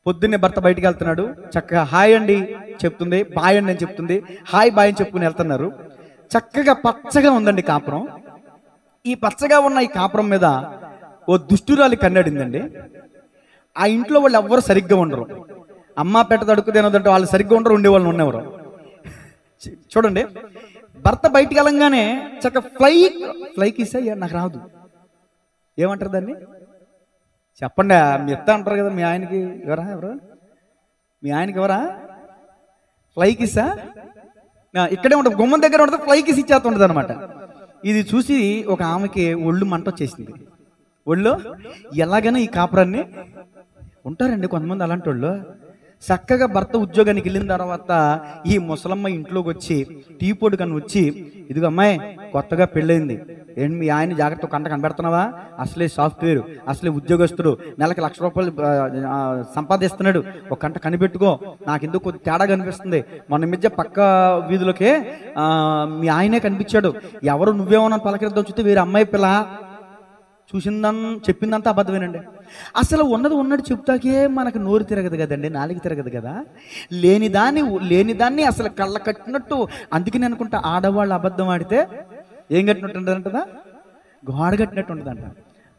పొద్దున్నే భర్త బయటికి వెళ్తున్నాడు, చక్కగా హాయ్ అండి చెప్తుంది, బాయ్ అండి అని చెప్తుంది, హాయ్ బాయ్ అని చెప్పుకుని వెళ్తున్నారు. చక్కగా పచ్చగా ఉందండి కాపురం. ఈ పచ్చగా ఉన్న ఈ కాపురం మీద ఓ దుష్టురాలి కన్నాడిందండి. ఆ ఇంట్లో వాళ్ళు ఎవ్వరు సరిగ్గా ఉండరు. అమ్మ పెట్ట తడుకు తినదంటే వాళ్ళు సరిగ్గా ఉండరు, ఉండేవాళ్ళు ఉండేవారు. చూడండి, భర్త బయటికి వెళ్ళంగానే చక్క ఫ్లైకి ఇస్తాయి. నాకు రాదు, ఏమంటారు దాన్ని చెప్పండి, మీ ఎత్త అంటారు కదా. మీ ఆయనకి ఎవరు మీ ఆయనకి ఎవరా? ఫ్లైకిసా? ఇక్కడే ఉంటుంది, గుమ్మం దగ్గర ఉంటుంది, ఫ్లైకి ఇచ్చేస్తుంటుంది అనమాట. ఇది చూసి ఒక ఆమెకి ఒళ్ళు మంట వచ్చేసింది. ఒళ్ళు ఎలాగైనా ఈ కాపురాన్ని ఉంటారండి కొంతమంది అలాంటి వాళ్ళు. చక్కగా భర్త ఉద్యోగానికి వెళ్ళిన తర్వాత ఈ ముసలమ్మ ఇంట్లోకి వచ్చి టీ పొడి కన్నా వచ్చి, ఇదిగో అమ్మాయి కొత్తగా పెళ్ళైంది, ఏంటి మీ ఆయన జాగ్రత్త కంట కనబెడుతున్నావా, అసలే సాఫ్ట్వేర్, అసలే ఉద్యోగస్తుడు, నెలకి ₹1,00,000 సంపాదిస్తున్నాడు, ఒక కంట కనిపెట్టుకో, నాకు ఎందుకు కొద్ది తేడా కనిపిస్తుంది, మొన్న మధ్య పక్క వీధిలోకే మీ ఆయనే కనిపించాడు, ఎవరు నువ్వేమన్నా పలకరిద్దాం చూస్తే వేరే అమ్మాయి పిల్ల, చెప్పిందంతా అబద్ధమేనండి. అసలు ఉన్నది ఉన్నట్టు చెప్తాకే మనకు నోరు తిరగదు కదండి, నాలుగు తిరగదు కదా. లేనిదాన్ని అసలు కళ్ళ కట్టినట్టు. అందుకే నేను అనుకుంటా, ఆడవాళ్ళు అబద్ధం ఆడితే ఏం కట్టినట్టు ఉంటుంది అంటదా, గోడ కట్టినట్టు ఉంటుంది అంట.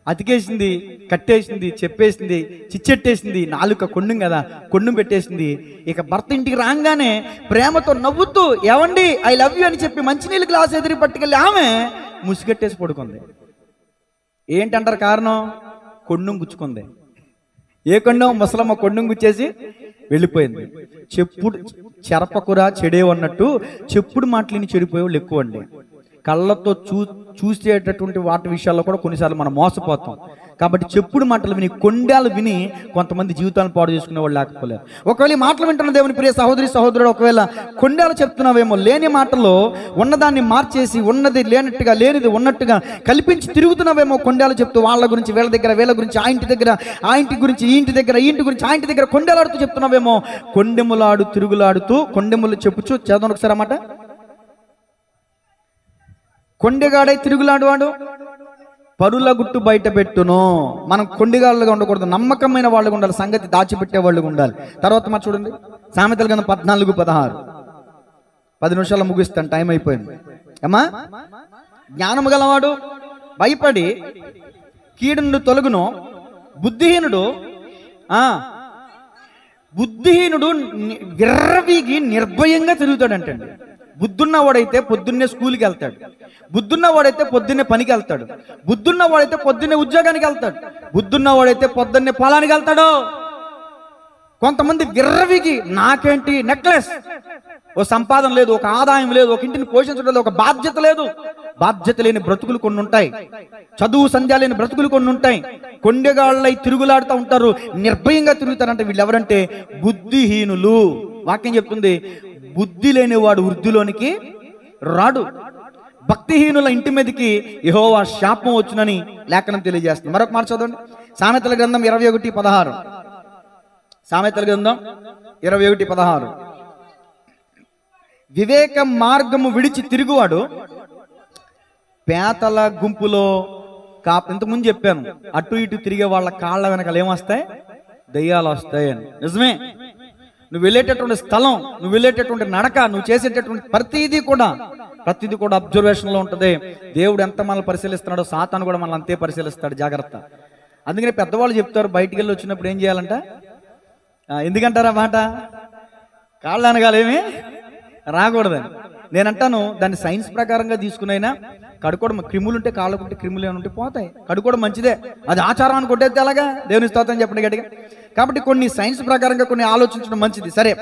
అతికేసింది, కట్టేసింది, చెప్పేసింది, చిచ్చెట్టేసింది, నాలుక కొండం కదా, కొండం పెట్టేసింది. ఇక భర్త ఇంటికి రాగానే ప్రేమతో నవ్వుతూ ఏవండి ఐ లవ్ యూ అని చెప్పి మంచినీళ్ళు గ్లాస్ ఎదిరి పట్టుకెళ్ళి ఆమె ముసిగట్టేసి పడుకుంది. ఏంటంటారు కారణం? కొండం గుచ్చుకుంది. ఏ కొండం? ముసలమ్మ కొండం గుచ్చేసి వెళ్ళిపోయింది. చెప్పుడు చెరపకురా చెడే అన్నట్టు చెప్పుడు మాటలని చెడిపోయే వాళ్ళు ఎక్కువ అండి. కళ్ళతో చూసేటటువంటి వాటి విషయాల్లో కూడా కొన్నిసార్లు మనం మోసపోతాం. కాబట్టి చెప్పుడు మాటలు విని, కొండాలు విని కొంతమంది జీవితాలను పాడు చేసుకునే వాళ్ళు లేకపోలేదు. ఒకవేళ ఈ మాటలు వింటున్న దేవుని ప్రియ సహోదరి సహోదరుడు, ఒకవేళ కొండాలు చెప్తున్నావేమో, లేని మాటలో ఉన్నదాన్ని మార్చేసి, ఉన్నది లేనట్టుగా లేనిది ఉన్నట్టుగా కల్పించి తిరుగుతున్నావేమో, కొండాలు చెప్తూ వాళ్ళ గురించి వీళ్ళ దగ్గర, వీళ్ళ గురించి ఆ ఇంటి దగ్గర, ఆ ఇంటి గురించి ఈ ఇంటి దగ్గర, ఈ ఇంటి గురించి ఆ ఇంటి దగ్గర కొండెలాడుతూ చెప్తున్నావేమో. కొండెములాడు తిరుగులాడుతూ, కొండెములు చెప్పుచు, చదవండి ఒకసారి అన్నమాట. కొండెగాడై తిరుగులాడు వాడు పరుల గుట్టు బయట పెట్టును. మనం కొండిగాళ్ళుగా ఉండకూడదు, నమ్మకమైన వాళ్ళుగా ఉండాలి, సంగతి దాచిపెట్టే వాళ్ళుగా ఉండాలి. తర్వాత మరి చూడండి, సామెతల గ్రంథం 14:16. 10 నిమిషాలు ముగిస్తాను, టైం అయిపోయింది. అమ్మా, జ్ఞానము గలవాడు భయపడి కీడును తొలగును, బుద్ధిహీనుడు విర్రవీగి నిర్భయంగా తిరుగుతాడంటండి. బుద్ధున్నవాడైతే పొద్దున్నే స్కూల్కి వెళ్తాడు, బుద్ధున్నవాడైతే పొద్దున్నే పనికి వెళ్తాడు, బుద్ధున్నవాడైతే పొద్దున్నే ఉద్యోగానికి వెళ్తాడు, బుద్ధున్నవాడైతే పొద్దున్నే పొలానికి వెళ్తాడు. కొంతమంది విర్రవిగి, నాకేంటి నెక్లెస్, ఓ సంపాదన లేదు, ఒక ఆదాయం లేదు, ఒక ఇంటిని పోషించడం లేదు, ఒక బాధ్యత లేదు. బాధ్యత లేని బ్రతుకులు కొన్ని ఉంటాయి, చదువు సంధ్య లేని బ్రతుకులు కొన్ని ఉంటాయి. కొండెగాళ్ళై తిరుగులాడుతూ ఉంటారు, నిర్భయంగా తిరుగుతారంటే వీళ్ళు ఎవరంటే బుద్ధిహీనులు. వాక్యం చెప్తుంది, బుద్ధి లేనివాడు వృద్ధిలోనికి రాడు. భక్తిహీనుల ఇంటి మీదకి యెహోవా శాపం వచ్చునని లేఖనం తెలియజేస్తుంది. మరొక మాట చదవండి, సామెతల గ్రంథం 21:16. సామెతల గ్రంథం 21:16. వివేక మార్గము విడిచి తిరుగువాడు పేతల గుంపులో ఇంతకుముందు చెప్పాను, అటు ఇటు తిరిగే వాళ్ళ కాళ్ళ వెనకాల ఏమొస్తాయి? దయ్యాలు వస్తాయని. నిజమే. నువ్వు వెళ్ళేటటువంటి స్థలం, నువ్వు వెళ్ళేటటువంటి నడక, నువ్వు చేసేటటువంటి ప్రతిదీ కూడా అబ్జర్వేషన్లో ఉంటుంది. దేవుడు ఎంత మనల్ని పరిశీలిస్తున్నాడో సాతాను కూడా మనల్ని అంతే పరిశీలిస్తాడు. జాగ్రత్త. అందుకని పెద్దవాళ్ళు చెప్తారు, బయటికి వెళ్ళి వచ్చినప్పుడు ఏం చేయాలంట? ఎందుకంటారా మాట? కాళ్ళ అనగాలేమి రాకూడదని. నేనంటాను, దాన్ని సైన్స్ ప్రకారంగా తీసుకునైనా కడుకోవడం, క్రిములు ఉంటే కాళ్ళకుంటే క్రిములు ఏమైనా ఉంటే పోతాయి, కడుకోవడం మంచిదే. అది ఆచారం అని కొట్టేస్తే అలాగా దేవుని స్తోత్రం చెప్పండి గట్టిగా. కాబట్టి కొన్ని సైన్స్ ప్రకారంగా కొన్ని ఆలోచించడం మంచిది. సరే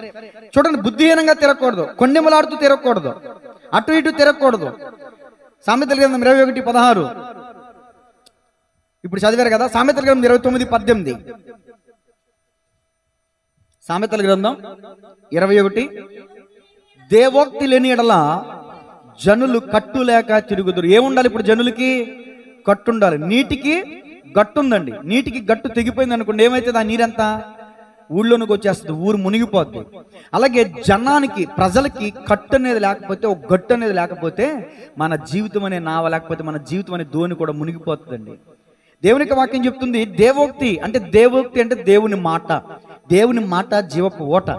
చూడండి, బుద్ధిహీనంగా తిరగకూడదు, కొండెములాడుతూ తిరగకూడదు, అటు ఇటు తిరగకూడదు. సామెతల గ్రంథం 21:16 ఇప్పుడు చదివారు కదా. సామెతల గ్రంథం 29:18. సామెతల గ్రంథం 21. దేవోక్తి లేని ఎడల జనులు కట్టు లేక తిరుగుదురు. ఏముండాలి ఇప్పుడు? జనులకి కట్టు ఉండాలి. నీటికి గట్టు ఉందండి, నీటికి గట్టు తెగిపోయింది అనుకోండి, ఏమైతుంది? ఆ నీరంతా ఊళ్ళోనికి వచ్చేస్తుంది, ఊరు మునిగిపోద్ది. అలాగే జనానికి, ప్రజలకి కట్టు అనేది లేకపోతే, ఒక గట్టు అనేది లేకపోతే మన జీవితం అనే నావ, లేకపోతే మన జీవితం అనే దోణి కూడా మునిగిపోతుందండి. దేవునికి వాక్యం చెప్తుంది, దేవోక్తి అంటే దేవుని మాట. దేవుని మాట జీవపు ఓట.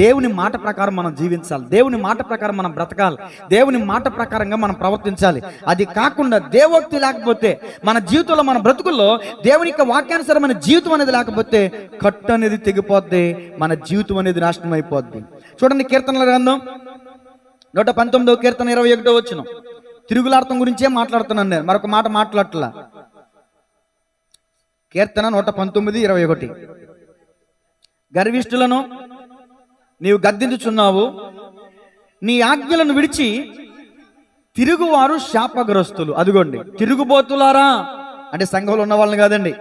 దేవుని మాట ప్రకారం మనం జీవించాలి, దేవుని మాట ప్రకారం మనం బ్రతకాలి, దేవుని మాట ప్రకారంగా మనం ప్రవర్తించాలి. అది కాకుండా దేవోక్తి లేకపోతే మన జీవితంలో, మన బ్రతుకుల్లో దేవుని యొక్క వాక్యానుసారమైన జీవితం అనేది లేకపోతే కట్టు అనేది తెగిపోద్ది, మన జీవితం అనేది నాశనం అయిపోద్ది. చూడండి, కీర్తనల గ్రంథం 119వ కీర్తన 21వ వచనం. తిరుగులాడటం గురించే మాట్లాడుతున్నాను నేను, మరొక మాట మాట్లాడట్లా. కీర్తన 119:21. గర్విష్ఠులను నీవు గద్దించుచున్నావు, నీ ఆజ్ఞలను విడిచి తిరుగువారు శాపగ్రస్తులు. అదిగోండి, తిరుగుబోతులారా అంటే సంఘంలో ఉన్న వాళ్ళని కాదండి.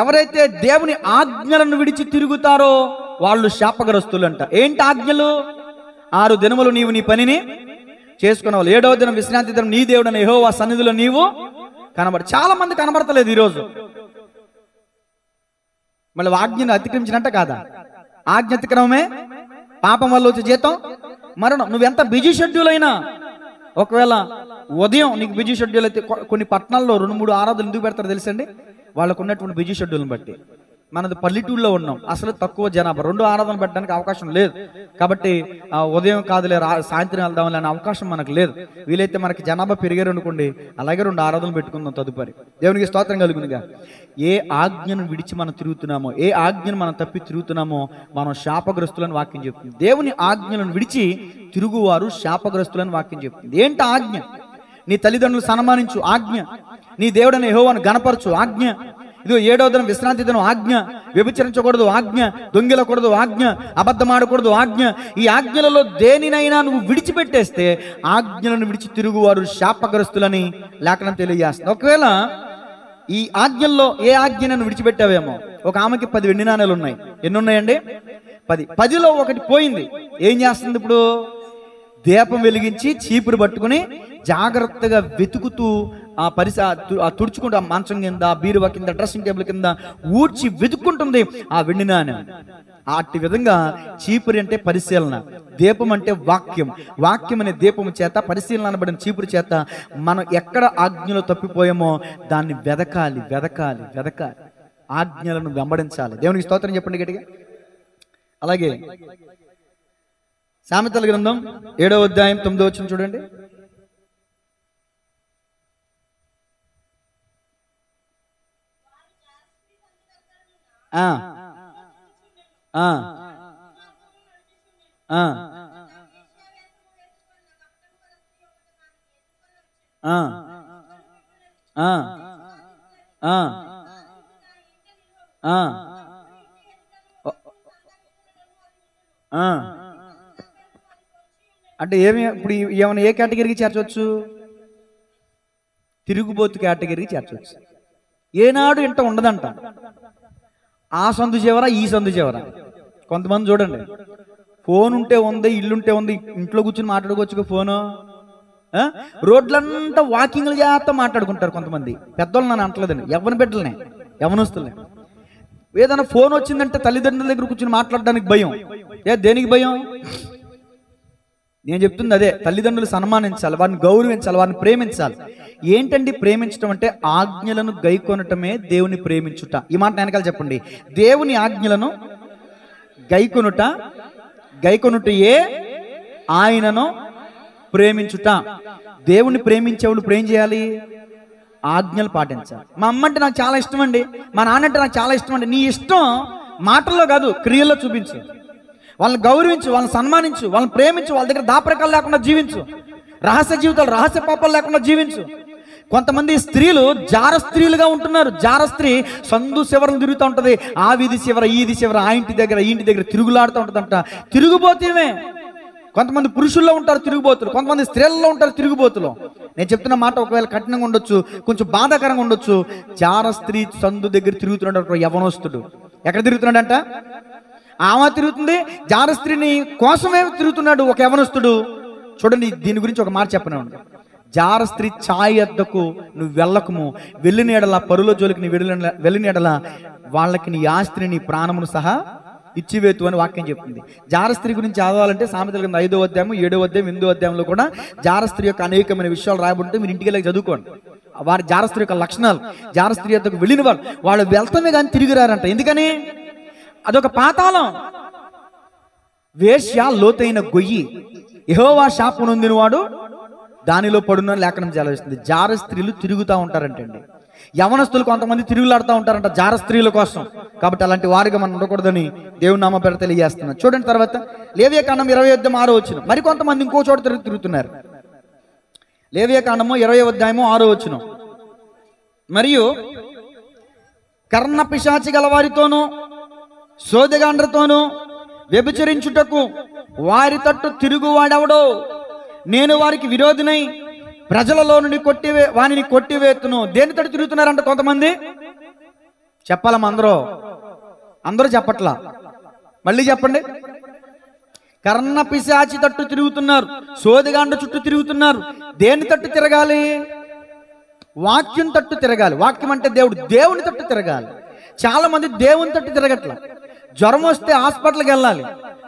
ఎవరైతే దేవుని ఆజ్ఞలను విడిచి తిరుగుతారో వాళ్ళు శాపగ్రస్తులు అంట. ఏంటి ఆజ్ఞలు? 6 దినములు నీవు నీ పనిని చేసుకునేవాళ్ళు, 7వ దినం విశ్రాంతి దినం నీ దేవుడైన యెహోవా సన్నిధిలో నీవు చాలా మంది కనబడతలేదు ఈరోజు. మళ్ళీ ఆజ్ఞను అతిక్రమించినట్ట కాదా? ఆజ్ఞ అతిక్రమమే పాపం వల్ల వచ్చే జీతం మరణం. నువ్వెంత బిజీ షెడ్యూల్ అయినా, ఒకవేళ ఉదయం నీకు బిజీ షెడ్యూల్ అయితే, కొన్ని పట్టణాల్లో 2-3 ఆరాధనలు ఎందుకు పెడతారో తెలుసండి? వాళ్ళకు ఉన్నటువంటి బిజీ షెడ్యూల్ని బట్టి. మనది పల్లెటూరులో ఉన్నాం, అసలు తక్కువ జనాభా, 2 ఆరాధనలు పెట్టడానికి అవకాశం లేదు. కాబట్టి ఉదయం కాదులే సాయంత్రం వెళ్దాంలే అనే అవకాశం మనకు లేదు. వీలైతే మనకి జనాభా పెరిగారు అనుకోండి, అలాగే 2 ఆరాధనలు పెట్టుకుందాం తదుపరి. దేవునికి స్తోత్రం కలుగునుగా. ఏ ఆజ్ఞను విడిచి మనం తిరుగుతున్నామో, ఏ ఆజ్ఞను మనం తప్పి తిరుగుతున్నామో మనం శాపగ్రస్తులని వాక్యం చెప్తుంది. దేవుని ఆజ్ఞలను విడిచి తిరుగువారు శాపగ్రస్తులని వాక్యం చెప్తుంది. ఏంటి ఆజ్ఞ? నీ తల్లిదండ్రులు సన్మానించు, ఆజ్ఞ. నీ దేవుడైన యెహోవాను గణపరచు, ఆజ్ఞ. ఇదిగో 7వ దినం విశ్రాంతి దినం, ఆజ్ఞ. వ్యభిచరించకూడదు, ఆజ్ఞ. దొంగిలకూడదు, ఆజ్ఞ. అబద్ధమాడకూడదు, ఆజ్ఞ. ఈ ఆజ్ఞలలో దేనినైనా నువ్వు విడిచిపెట్టేస్తే ఆజ్ఞలను విడిచి తిరుగువారు శాపగ్రస్తులని లేఖనం తెలియజేస్తుంది. ఒకవేళ ఈ ఆజ్ఞల్లో ఏ ఆజ్ఞను విడిచిపెట్టావేమో, ఒక ఆమెకి 10 వెండి నాణేలు ఉన్నాయి. ఎన్ని ఉన్నాయండి? 10. 10లో ఒకటి పోయింది. ఏం చేస్తుంది ఇప్పుడు? దీపం వెలిగించి చీపురు పట్టుకుని జాగ్రత్తగా వెతుకుతూ తుడుచుకుంటూ ఆ మంచం కింద, బీరువా కింద, డ్రెస్సింగ్ టేబుల్ కింద ఊడ్చి వెతుక్కుంటుంది ఆ వెండి నాణెం. అట్టి విధంగా చీపురు అంటే పరిశీలన, దీపం అంటే వాక్యం. వాక్యం అనే దీపము చేత, పరిశీలన అనబడిన చీపురు చేత మనం ఎక్కడ ఆజ్ఞలు తప్పిపోయామో దాన్ని వెదకాలి, వెదకాలి, వెదకాలి. ఆజ్ఞలను వెంబడించాలి. దేవునికి స్తోత్రం చెప్పండి గట్టిగా. అలాగే సామెతల గ్రంథం 7వ అధ్యాయం 9వ వచనం చూడండి. అంటే ఇప్పుడు ఏమైనా ఏ కేటగిరీకి చేర్చవచ్చు? తిరుగుబోతు కేటగిరీకి చేర్చవచ్చు. ఏనాడు ఇంట ఉండదంట. ఆ సందు చివర, ఈ సందు చివర. కొంతమంది చూడండి, ఫోన్ ఉంటే ఉంది, ఇల్లుంటే ఉంది, ఇంట్లో కూర్చొని మాట్లాడుకోవచ్చు ఫోను. రోడ్లంతా వాకింగ్లు చేస్తా మాట్లాడుకుంటారు కొంతమంది. పెద్దోళ్ళు నన్ను అంటలేదండి, ఎవరిని బిడ్డలనే, ఎవనొస్తులే. ఏదైనా ఫోన్ వచ్చిందంటే తల్లిదండ్రుల దగ్గర కూర్చొని మాట్లాడడానికి భయం. దేనికి భయం? నేను చెప్తుంది అదే. తల్లిదండ్రులు సన్మానించాలి, వారిని గౌరవించాలి, వారిని ప్రేమించాలి. ఏంటండి ప్రేమించడం అంటే? ఆజ్ఞలను గైకొనటమే దేవుని ప్రేమించుట. ఈ మాట వెనకాల చెప్పండి. దేవుని ఆజ్ఞలను గైకొనుటయే ఆయనను ప్రేమించుట. దేవుని ప్రేమించేవాళ్ళు ఏం చేయాలి? ఆజ్ఞలు పాటించాలి. మా అమ్మ అంటే నాకు చాలా ఇష్టం అండి, మా నాన్న అంటే నాకు చాలా ఇష్టం అండి. నీ ఇష్టం మాటల్లో కాదు, క్రియల్లో చూపించు. వాళ్ళని గౌరవించు, వాళ్ళని సన్మానించు, వాళ్ళని ప్రేమించు, వాళ్ళ దగ్గర దాపరికాలు లేకుండా జీవించు, రహస్య జీవితాలు, రహస్య పాపాలు లేకుండా జీవించు. కొంతమంది స్త్రీలు జార స్త్రీలుగా ఉంటున్నారు. జార స్త్రీ సందు శివరం తిరుగుతూ ఉంటుంది. ఆ వీధి శివర, ఈ వీధి శివర, ఆ ఇంటి దగ్గర, ఈ ఇంటి దగ్గర తిరుగులాడుతూ ఉంటుందంట. తిరుగుబోతేమే. కొంతమంది పురుషుల్లో ఉంటారు తిరుగుబోతులు, కొంతమంది స్త్రీలలో ఉంటారు తిరుగుబోతులు. నేను చెప్తున్న మాట ఒకవేళ కఠినంగా ఉండొచ్చు, కొంచెం బాధాకరంగా ఉండొచ్చు. జార స్త్రీ సందు దగ్గర తిరుగుతున్నాడు యవనస్తుడు. ఎక్కడ తిరుగుతున్నాడంట? ఆమె తిరుగుతుంది. జార స్త్రీని కోసమే తిరుగుతున్నాడు ఒక యవనస్తుడు. చూడండి, దీని గురించి ఒక మాట చెప్పనే ఉంది. జార స్త్రీ ఛాయ్ వద్దకు నువ్వు వెళ్ళకము, వెళ్ళిన ఎడల, పరుల జోలికి నీ వెళ్ళిన ఎడల వాళ్ళకి నీ ఆస్తిని, నీ ప్రాణమును సహా ఇచ్చివేతు అని వాక్యం చెప్తుంది. జార స్త్రీ గురించి చదవాలంటే సామెతల గ్రంథం 5వ అధ్యాయం, 7వ అధ్యాయం, 8వ అధ్యాయంలో కూడా జార స్త్రీ యొక్క అనేకమైన విషయాలు రాయబడితే మీరు ఇంటికి వెళ్ళి చదువుకోండి. వారి జార స్త్రీ యొక్క లక్షణాలు, జార స్త్రీ వద్దకు వెళ్ళిన వాళ్ళు వెళ్తామే కానీ తిరిగిరారంట. ఎందుకని? అదొక పాతాళం, వేశ్య, లోతైన గొయ్యి. యెహోవా శాపం నొందిన వాడు దానిలో పడున లేఖనం సెలవిస్తుంది. జార స్త్రీలు తిరుగుతూ ఉంటారంటండి. యవనస్తులు కొంతమంది తిరుగులాడుతూ ఉంటారంట జార స్త్రీల కోసం. కాబట్టి అలాంటి వారిగా మనం ఉండకూడదని దేవుని నామ పేర తెలియజేస్తున్నాం. చూడండి తర్వాత లేవియాకాండం 20వ అధ్యాయం 6వ వచనం. మరి కొంతమంది ఇంకో చోట తిరుగుతున్నారు. లేవియాకాండము 20వ అధ్యాయము 6వ వచనం. మరియు కర్ణ పిశాచి గలవారితోనూ, సోదెగాండ్రతోనూ వ్యభిచరించుటకు వారి తట్టు తిరుగువాడెవడో, నేను వారికి విరోధినై ప్రజలలో నుండి వానిని కొట్టివేతును. దేని తట్టు తిరుగుతున్నారంట కొంతమంది? చెప్పాలమ్మా అందరూ చెప్పట్లా, మళ్ళీ చెప్పండి. కర్ణ పిశాచి తట్టు తిరుగుతున్నారు, సోదిగాండ చుట్టూ తిరుగుతున్నారు. దేని తట్టు తిరగాలి? వాక్యం తట్టు తిరగాలి. వాక్యం అంటే దేవుని తట్టు తిరగాలి. చాలా మంది దేవుని తట్టు తిరగట్ల. జ్వరం వస్తే హాస్పిటల్కి వెళ్ళాలి,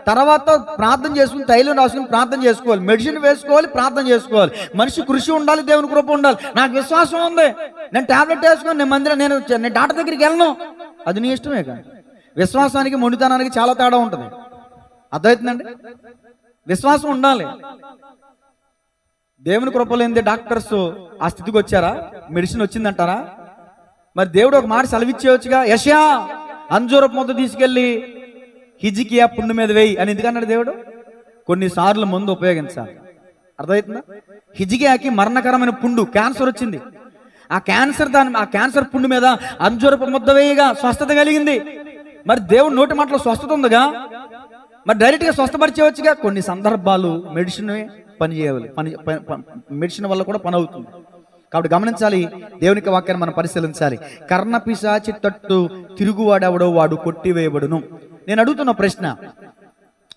తర్వాత ప్రార్థన చేసుకుని తైలం రాసుకుని ప్రార్థన చేసుకోవాలి, మెడిసిన్ వేసుకోవాలి, ప్రార్థన చేసుకోవాలి. మనిషి కృషి ఉండాలి, దేవుని కృప ఉండాలి. నాకు విశ్వాసం ఉంది, నేను టాబ్లెట్ వేసుకొని నేను డాక్టర్ దగ్గరికి వెళ్ళను, అది నీ ఇష్టమే. కానీ విశ్వాసానికి మొండితనానికి చాలా తేడా ఉంటుంది. అర్థమవుతుందండి? విశ్వాసం ఉండాలి. దేవుని కృప లేనిదే డాక్టర్స్ ఆ స్థితికి వచ్చారా? మెడిసిన్ వచ్చిందంటారా? మరి దేవుడు ఒక మాట సెలవిచ్చేయచ్చుగా, యెషయా అంజూరపు మొద్ద తీసుకెళ్ళి హిజ్కియా పుండు మీద వేయి అని ఎందుకన్నాడు దేవుడు? కొన్నిసార్లు మందు ఉపయోగించాలి. అర్థమవుతుందా? హిజ్కియాకి మరణకరమైన పుండు, క్యాన్సర్ వచ్చింది. ఆ క్యాన్సర్ పుండు మీద అంజూరపు ముద్ద వేయగా స్వస్థత కలిగింది. మరి దేవుడు నోటి మాటలో స్వస్థత ఉందిగా, మరి డైరెక్ట్గా స్వస్థపరిచేవచ్చుగా. కొన్ని సందర్భాలు మెడిసిన్ పని చేయాలి, మెడిసిన్ వల్ల కూడా పని అవుతుంది. కాబట్టి గమనించాలి, దేవునికి వాక్యాన్ని మనం పరిశీలించాలి. కర్ణ పిశాచి తట్టు తిరుగువాడెవడో వాడు కొట్టివేయబడును. నేను అడుగుతున్న ప్రశ్న,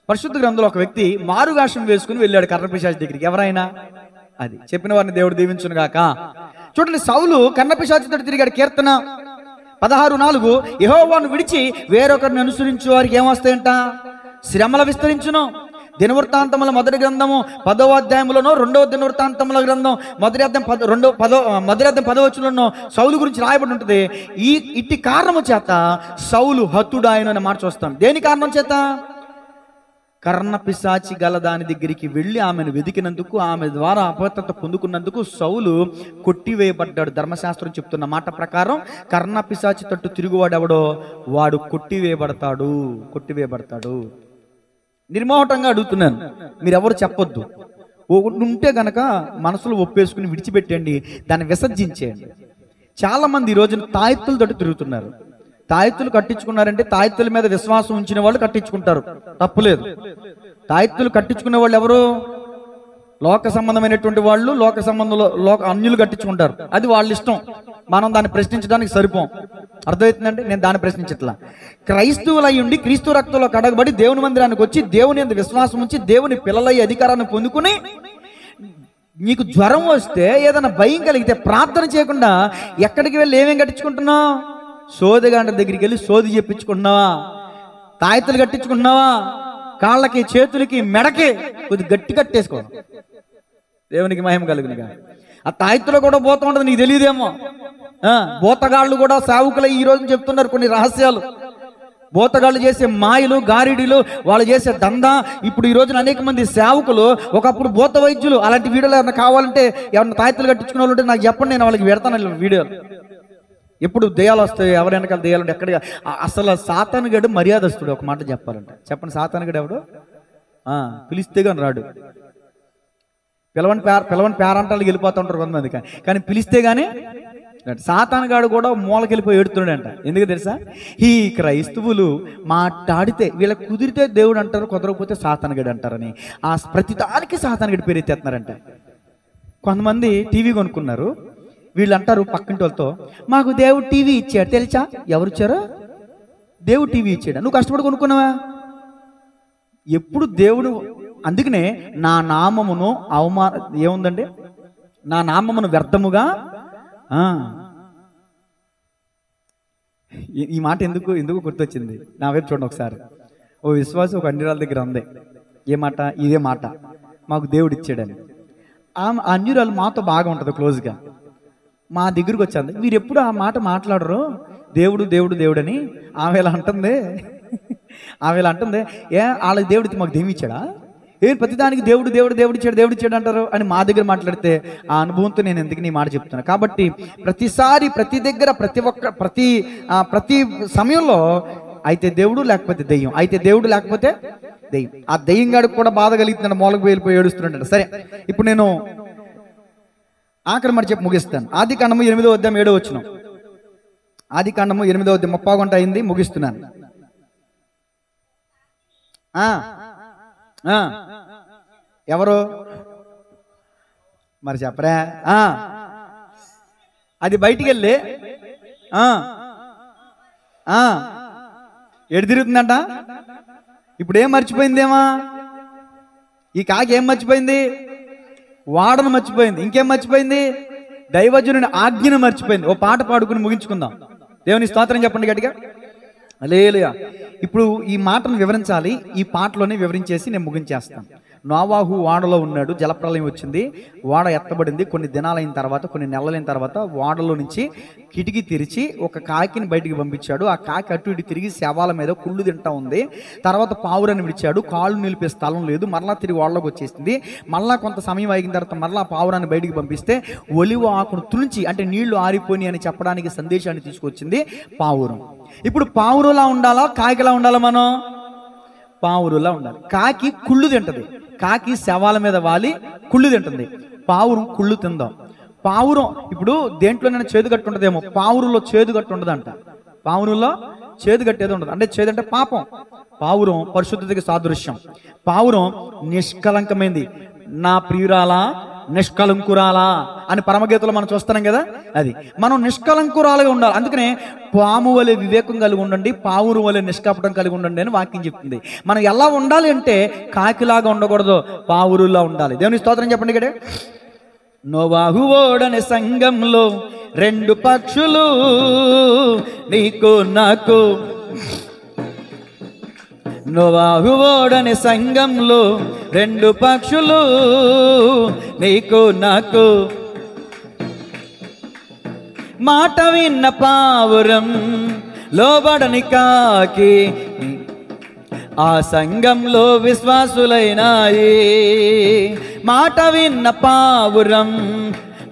పరిశుద్ధ గ్రంథంలో ఒక వ్యక్తి మారువేషం వేసుకుని వెళ్ళాడు కర్ణ పిశాచి దగ్గరికి. ఎవరైనా? అది చెప్పిన వారిని దేవుడు దీవించును గాక. చూడండి, సౌలు కర్ణ పిశాచి తట్టు తిరిగాడు. కీర్తన 16:4, యెహోవాను విడిచి వేరొకరిని అనుసరించు వారికి ఏమొస్తాయంట? శ్రమల విస్తరించును. దినవృత్తాంతముల మొదటి గ్రంథము 10వ అధ్యాయంలోనో, 2వ దినవృత్తాంతముల గ్రంథం మొదటి అధ్యాయం 10వ వచనంలోనో సౌలు గురించి రాయబడి ఉంటుంది. ఇట్టి కారణము చేత సౌలు హతుడాయను అనే మాట చూస్తాం. దేని కారణం చేత? కర్ణ పిశాచి గల దాని దగ్గరికి వెళ్ళి ఆమెను వెతికినందుకు, ఆమె ద్వారా అపవిత్రత పొందుకున్నందుకు సౌలు కొట్టివేయబడ్డాడు. ధర్మశాస్త్రం చెప్తున్న మాట ప్రకారం కర్ణ పిశాచి తట్టు తిరుగువాడెవడో వాడు కొట్టివేయబడతాడు. నిర్మోహటంగా అడుగుతున్నాను, మీరెవరు చెప్పొద్దు. ఉంటే గనక మనసులో ఒప్పేసుకుని విడిచిపెట్టండి, దాన్ని విసర్జించేయండి. చాలా మంది ఈ రోజున తాయెత్తుల తట్టు తిరుగుతున్నారు. తాయెత్తులు కట్టించుకున్నారంటే తాయెత్తుల మీద విశ్వాసం ఉంచిన వాళ్ళు కట్టించుకుంటారు, తప్పులేదు. తాయెత్తులు కట్టించుకునే వాళ్ళు ఎవరు? లోక సంబంధమైనటువంటి వాళ్ళు, అన్యులు కట్టించుకుంటారు. అది వాళ్ళ ఇష్టం, మనం దాన్ని ప్రశ్నించడానికి సరిపోం. అర్థమవుతుందండి? నేను దాన్ని ప్రశ్నించట్లా. క్రైస్తవులై ఉండి క్రీస్తు రక్తంలో కడగబడి దేవుని మందిరానికి వచ్చి దేవుని యందు విశ్వాసం ఉంచి దేవుని పిల్లలయ్యే అధికారాన్ని పొందుకుని, నీకు జ్వరం వస్తే ఏదైనా భయం కలిగితే ప్రార్థన చేయకుండా ఎక్కడికి వెళ్ళి ఏమేం కట్టించుకుంటున్నావు? సోదిగాండ దగ్గరికి వెళ్ళి సోది చెప్పించుకుంటున్నావా? తాయెత్తులు కట్టించుకుంటున్నావా? కాళ్ళకి, చేతులకి, మెడకి కొద్ది గట్టి కట్టేసుకో. దేవునికి మహిమ కలుగునుగా. ఆ తాయెత్తులో కూడా పోతా ఉంటుంది, నీకు తెలియదేమో. బోతగాళ్ళు కూడా సేవకులు ఈ రోజు చెప్తున్నారు కొన్ని రహస్యాలు. బోతగాళ్ళు చేసే మాయలు, గారిడీలు, వాళ్ళు చేసే దందా. ఇప్పుడు ఈ రోజున అనేక మంది సేవకులు, ఒకప్పుడు బోత వైద్యులు. అలాంటి వీడియోలు ఏమన్నా కావాలంటే, ఎవరైనా తాయెత్తులు కట్టించుకునే వాళ్ళు ఉంటే నాకు చెప్పండి, నేను వాళ్ళకి పెడతాను వీడియోలు. ఎప్పుడు దెయ్యాలు వస్తాయి, ఎవరి వెనకాల దెయ్యాలంటే ఎక్కడికి. అసలు సాతానుగాడు మర్యాదస్తుడు. ఒక మాట చెప్పాలంటే చెప్పండి, సాతానుగాడు ఎవడు? పిలిస్తే కానీ రాడు. పిలవని పేరంటాలకు వెళ్ళిపోతూ ఉంటారు కొంతమంది, కానీ పిలిస్తే కానీ సాతానుగాడు కూడా మూలకెళ్ళిపోయి ఏడుతున్నాడంట. ఎందుకు తెలుసా? ఈ క్రైస్తవులు మాట్లాడితే వీళ్ళకి కుదిరితే దేవుడు అంటారు, కుదరకపోతే సాతానుగాడు అంటారని ఆ ప్రతిదానికి సాతానుగాడి పేరు ఎత్తేస్తున్నారంట. కొంతమంది టీవీ కొనుక్కున్నారు, వీళ్ళు అంటారు పక్కింటి వాళ్ళతో, మాకు దేవుడు టీవీ ఇచ్చాడు తెలుసా? ఎవరు ఇచ్చారో? దేవుడు టీవీ ఇచ్చాడు. నువ్వు కష్టపడి కొనుక్కున్నావా? ఎప్పుడు దేవుడు. అందుకనే నా నామమును ఏముందండి? నా నామమును వ్యర్థముగా. ఈ మాట ఎందుకు గుర్తొచ్చింది? నా వైపు చూడండి ఒకసారి. ఓ విశ్వాసం ఒక అన్యురాల దగ్గర ఉంది. ఏ మాట? ఇదే మాట, మాకు దేవుడు ఇచ్చాడని. ఆ అన్యురాలు మాతో బాగా ఉంటుంది, క్లోజ్గా. మా దగ్గరికి వచ్చింది, మీరు ఎప్పుడు ఆ మాట మాట్లాడరు, దేవుడు దేవుడు దేవుడు అని. ఆమె ఇలా అంటుంది, వాళ్ళకి దేవుడికి మాకు దేమి ఇచ్చాడా? ప్రతిదానికి దేవుడు దేవుడు దేవుడు ఇచ్చాడు అంటారు అని మా దగ్గర మాట్లాడితే ఆ అనుభవంతో నేను ఎందుకు నీ మాట చెప్తున్నా. కాబట్టి ప్రతిసారి, ప్రతి దగ్గర, ప్రతి సమయంలో అయితే దేవుడు లేకపోతే దెయ్యం, అయితే దేవుడు లేకపోతే దెయ్యం. ఆ దెయ్యం గాడికి కూడా బాధ కలుగుతున్నాడు, మూలకు వెళ్ళిపోయి ఏడుస్తున్నాడు. సరే, ఇప్పుడు నేను ఆఖరి మాట చెప్పి ముగిస్తాను. ఆదికాండము 8వ అధ్యాయం 7వ వచనం. ఆదికాండము 8వ అధ్యాయం 30 గంట అయింది, ముగిస్తున్నాను. ఎవరు మరి చెప్పరా? అది బయటికి వెళ్ళి ఎడు తిరుగుతుందంట. ఇప్పుడు ఏం మర్చిపోయిందేమా? ఈ కాకి ఏం మర్చిపోయింది? వాడను మర్చిపోయింది. ఇంకేం మర్చిపోయింది? దైవజనుని ఆజ్ఞను మర్చిపోయింది. ఓ పాట పాడుకుని ముగించుకుందాం. దేవుని స్తోత్రం చెప్పండి గట్టిగా. హల్లెలూయా. ఇప్పుడు ఈ మాటను వివరించాలి. ఈ పాటలోనే వివరించేసి నేను ముగించేస్తాను. నోవాహు ఓడలో ఉన్నాడు. జలప్రలయం వచ్చింది. ఓడ ఎత్తబడింది. కొన్ని దినాలైన తర్వాత, కొన్ని నెలలైన తర్వాత ఓడలో నుంచి కిటికీ తెరిచి ఒక కాకిని బయటికి పంపించాడు. ఆ కాకి అటు ఇటు తిరిగి శవాల మీద కుళ్ళు తింటా ఉంది. తర్వాత పావురాన్ని విడిచాడు. కాళ్ళు నిలిపే స్థలం లేదు. మరలా తిరిగి ఓడలోకి వచ్చేసింది. మరలా కొంత సమయం అయిన తర్వాత మరలా పావురాన్ని బయటికి పంపిస్తే ఒలివ ఆకును తులిచి, అంటే నీళ్లు ఆరిపోయి అని చెప్పడానికి సందేశాన్ని తీసుకొచ్చింది పావురం. ఇప్పుడు పావురులా ఉండాలా, కాకిలా ఉండాలా? మనం పావురులా ఉండాలి. కాకి కుళ్ళు తింటది. కాకి శవాల మీద వాలి కుళ్ళు తింటుంది. పావురం కుళ్ళు తిందాం. పావురం ఇప్పుడు దేంట్లోనైనా చేదు గట్టు ఉండదేమో, పావురులో చేదు గట్టు ఉండదంట. పావురులో చేదు గట్టేది ఉండదు. అంటే చేదు అంటే పాపం. పావురం పరిశుద్ధతకి సాదృశ్యం. పావురం నిష్కలంకమైంది. నా ప్రియురాలా, నిష్కలంకురాలా అని పరమగీతలో మనం చూస్తున్నాం కదా. అది మనం నిష్కలంకురాలుగా ఉండాలి. అందుకనే పాము వలె వివేకం కలిగి ఉండండి, పావురు వలె నిష్కపటం కలిగి ఉండండి అని వాక్యం చెప్తుంది. మనం ఎలా ఉండాలి అంటే కాకిలాగా ఉండకూడదు, పావురులా ఉండాలి. దేవుని స్తోత్రం చెప్పండి ఇక్కడ. నోవాహు ఓడని సంఘంలో 2 పక్షులు, నీకు నాకు. నోవాహు ఓడని సంఘంలో 2 పక్షులు, నీకు నాకు. మాట విన్న పావురం, లోబడని కాకి, ఆ సంఘంలో విశ్వాసులైనాయి. మాట విన్న పావురం,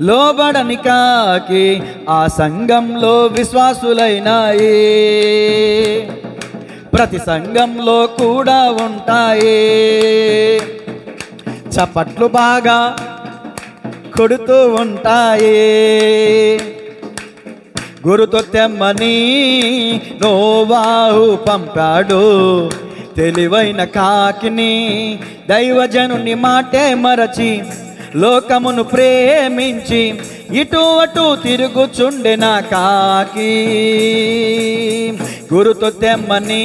లోబడని కాకి, ఆ సంఘంలో విశ్వాసులైనాయి. ప్రతి సంఘంలో కూడా ఉంటాయి. చప్పట్లు బాగా కొడుతూ ఉంటాయి. గురుతో తెమ్మని నోవాహు పంపాడు. తెలివైన కాకిని, దైవజనుని మాటే మరచి, లోకమును ప్రేమించి ఇటు అటు తిరుగుచుండెన కాకి. గురుతో తెమ్మని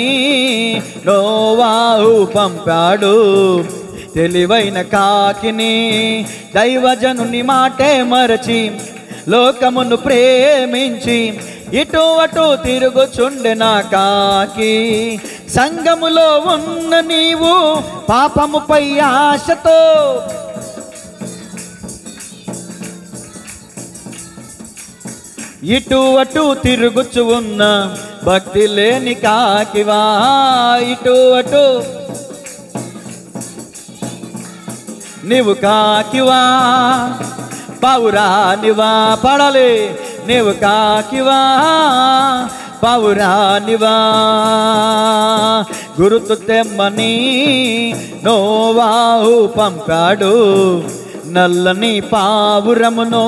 నోవాహు పంపాడు. తెలివైన కాకిని, దైవజనుని మాటే మరచి, లోకమును ప్రేమించి ఇటు అటు తిరుగుచుండెన కాకి. సంఘములో ఉన్న నీవు పాపముపై ఆశతో, ఇటు అటు తిరుగుచు ఉన్న భక్తి లేని కాకివా. ఇటు అటు నీవు కాకివా, పావురానివా. పడాలి. నీవు కాకివా, పావురానివా. గురుతు తెమ్మని నోవాహు పంపాడు. నల్లని పావురమును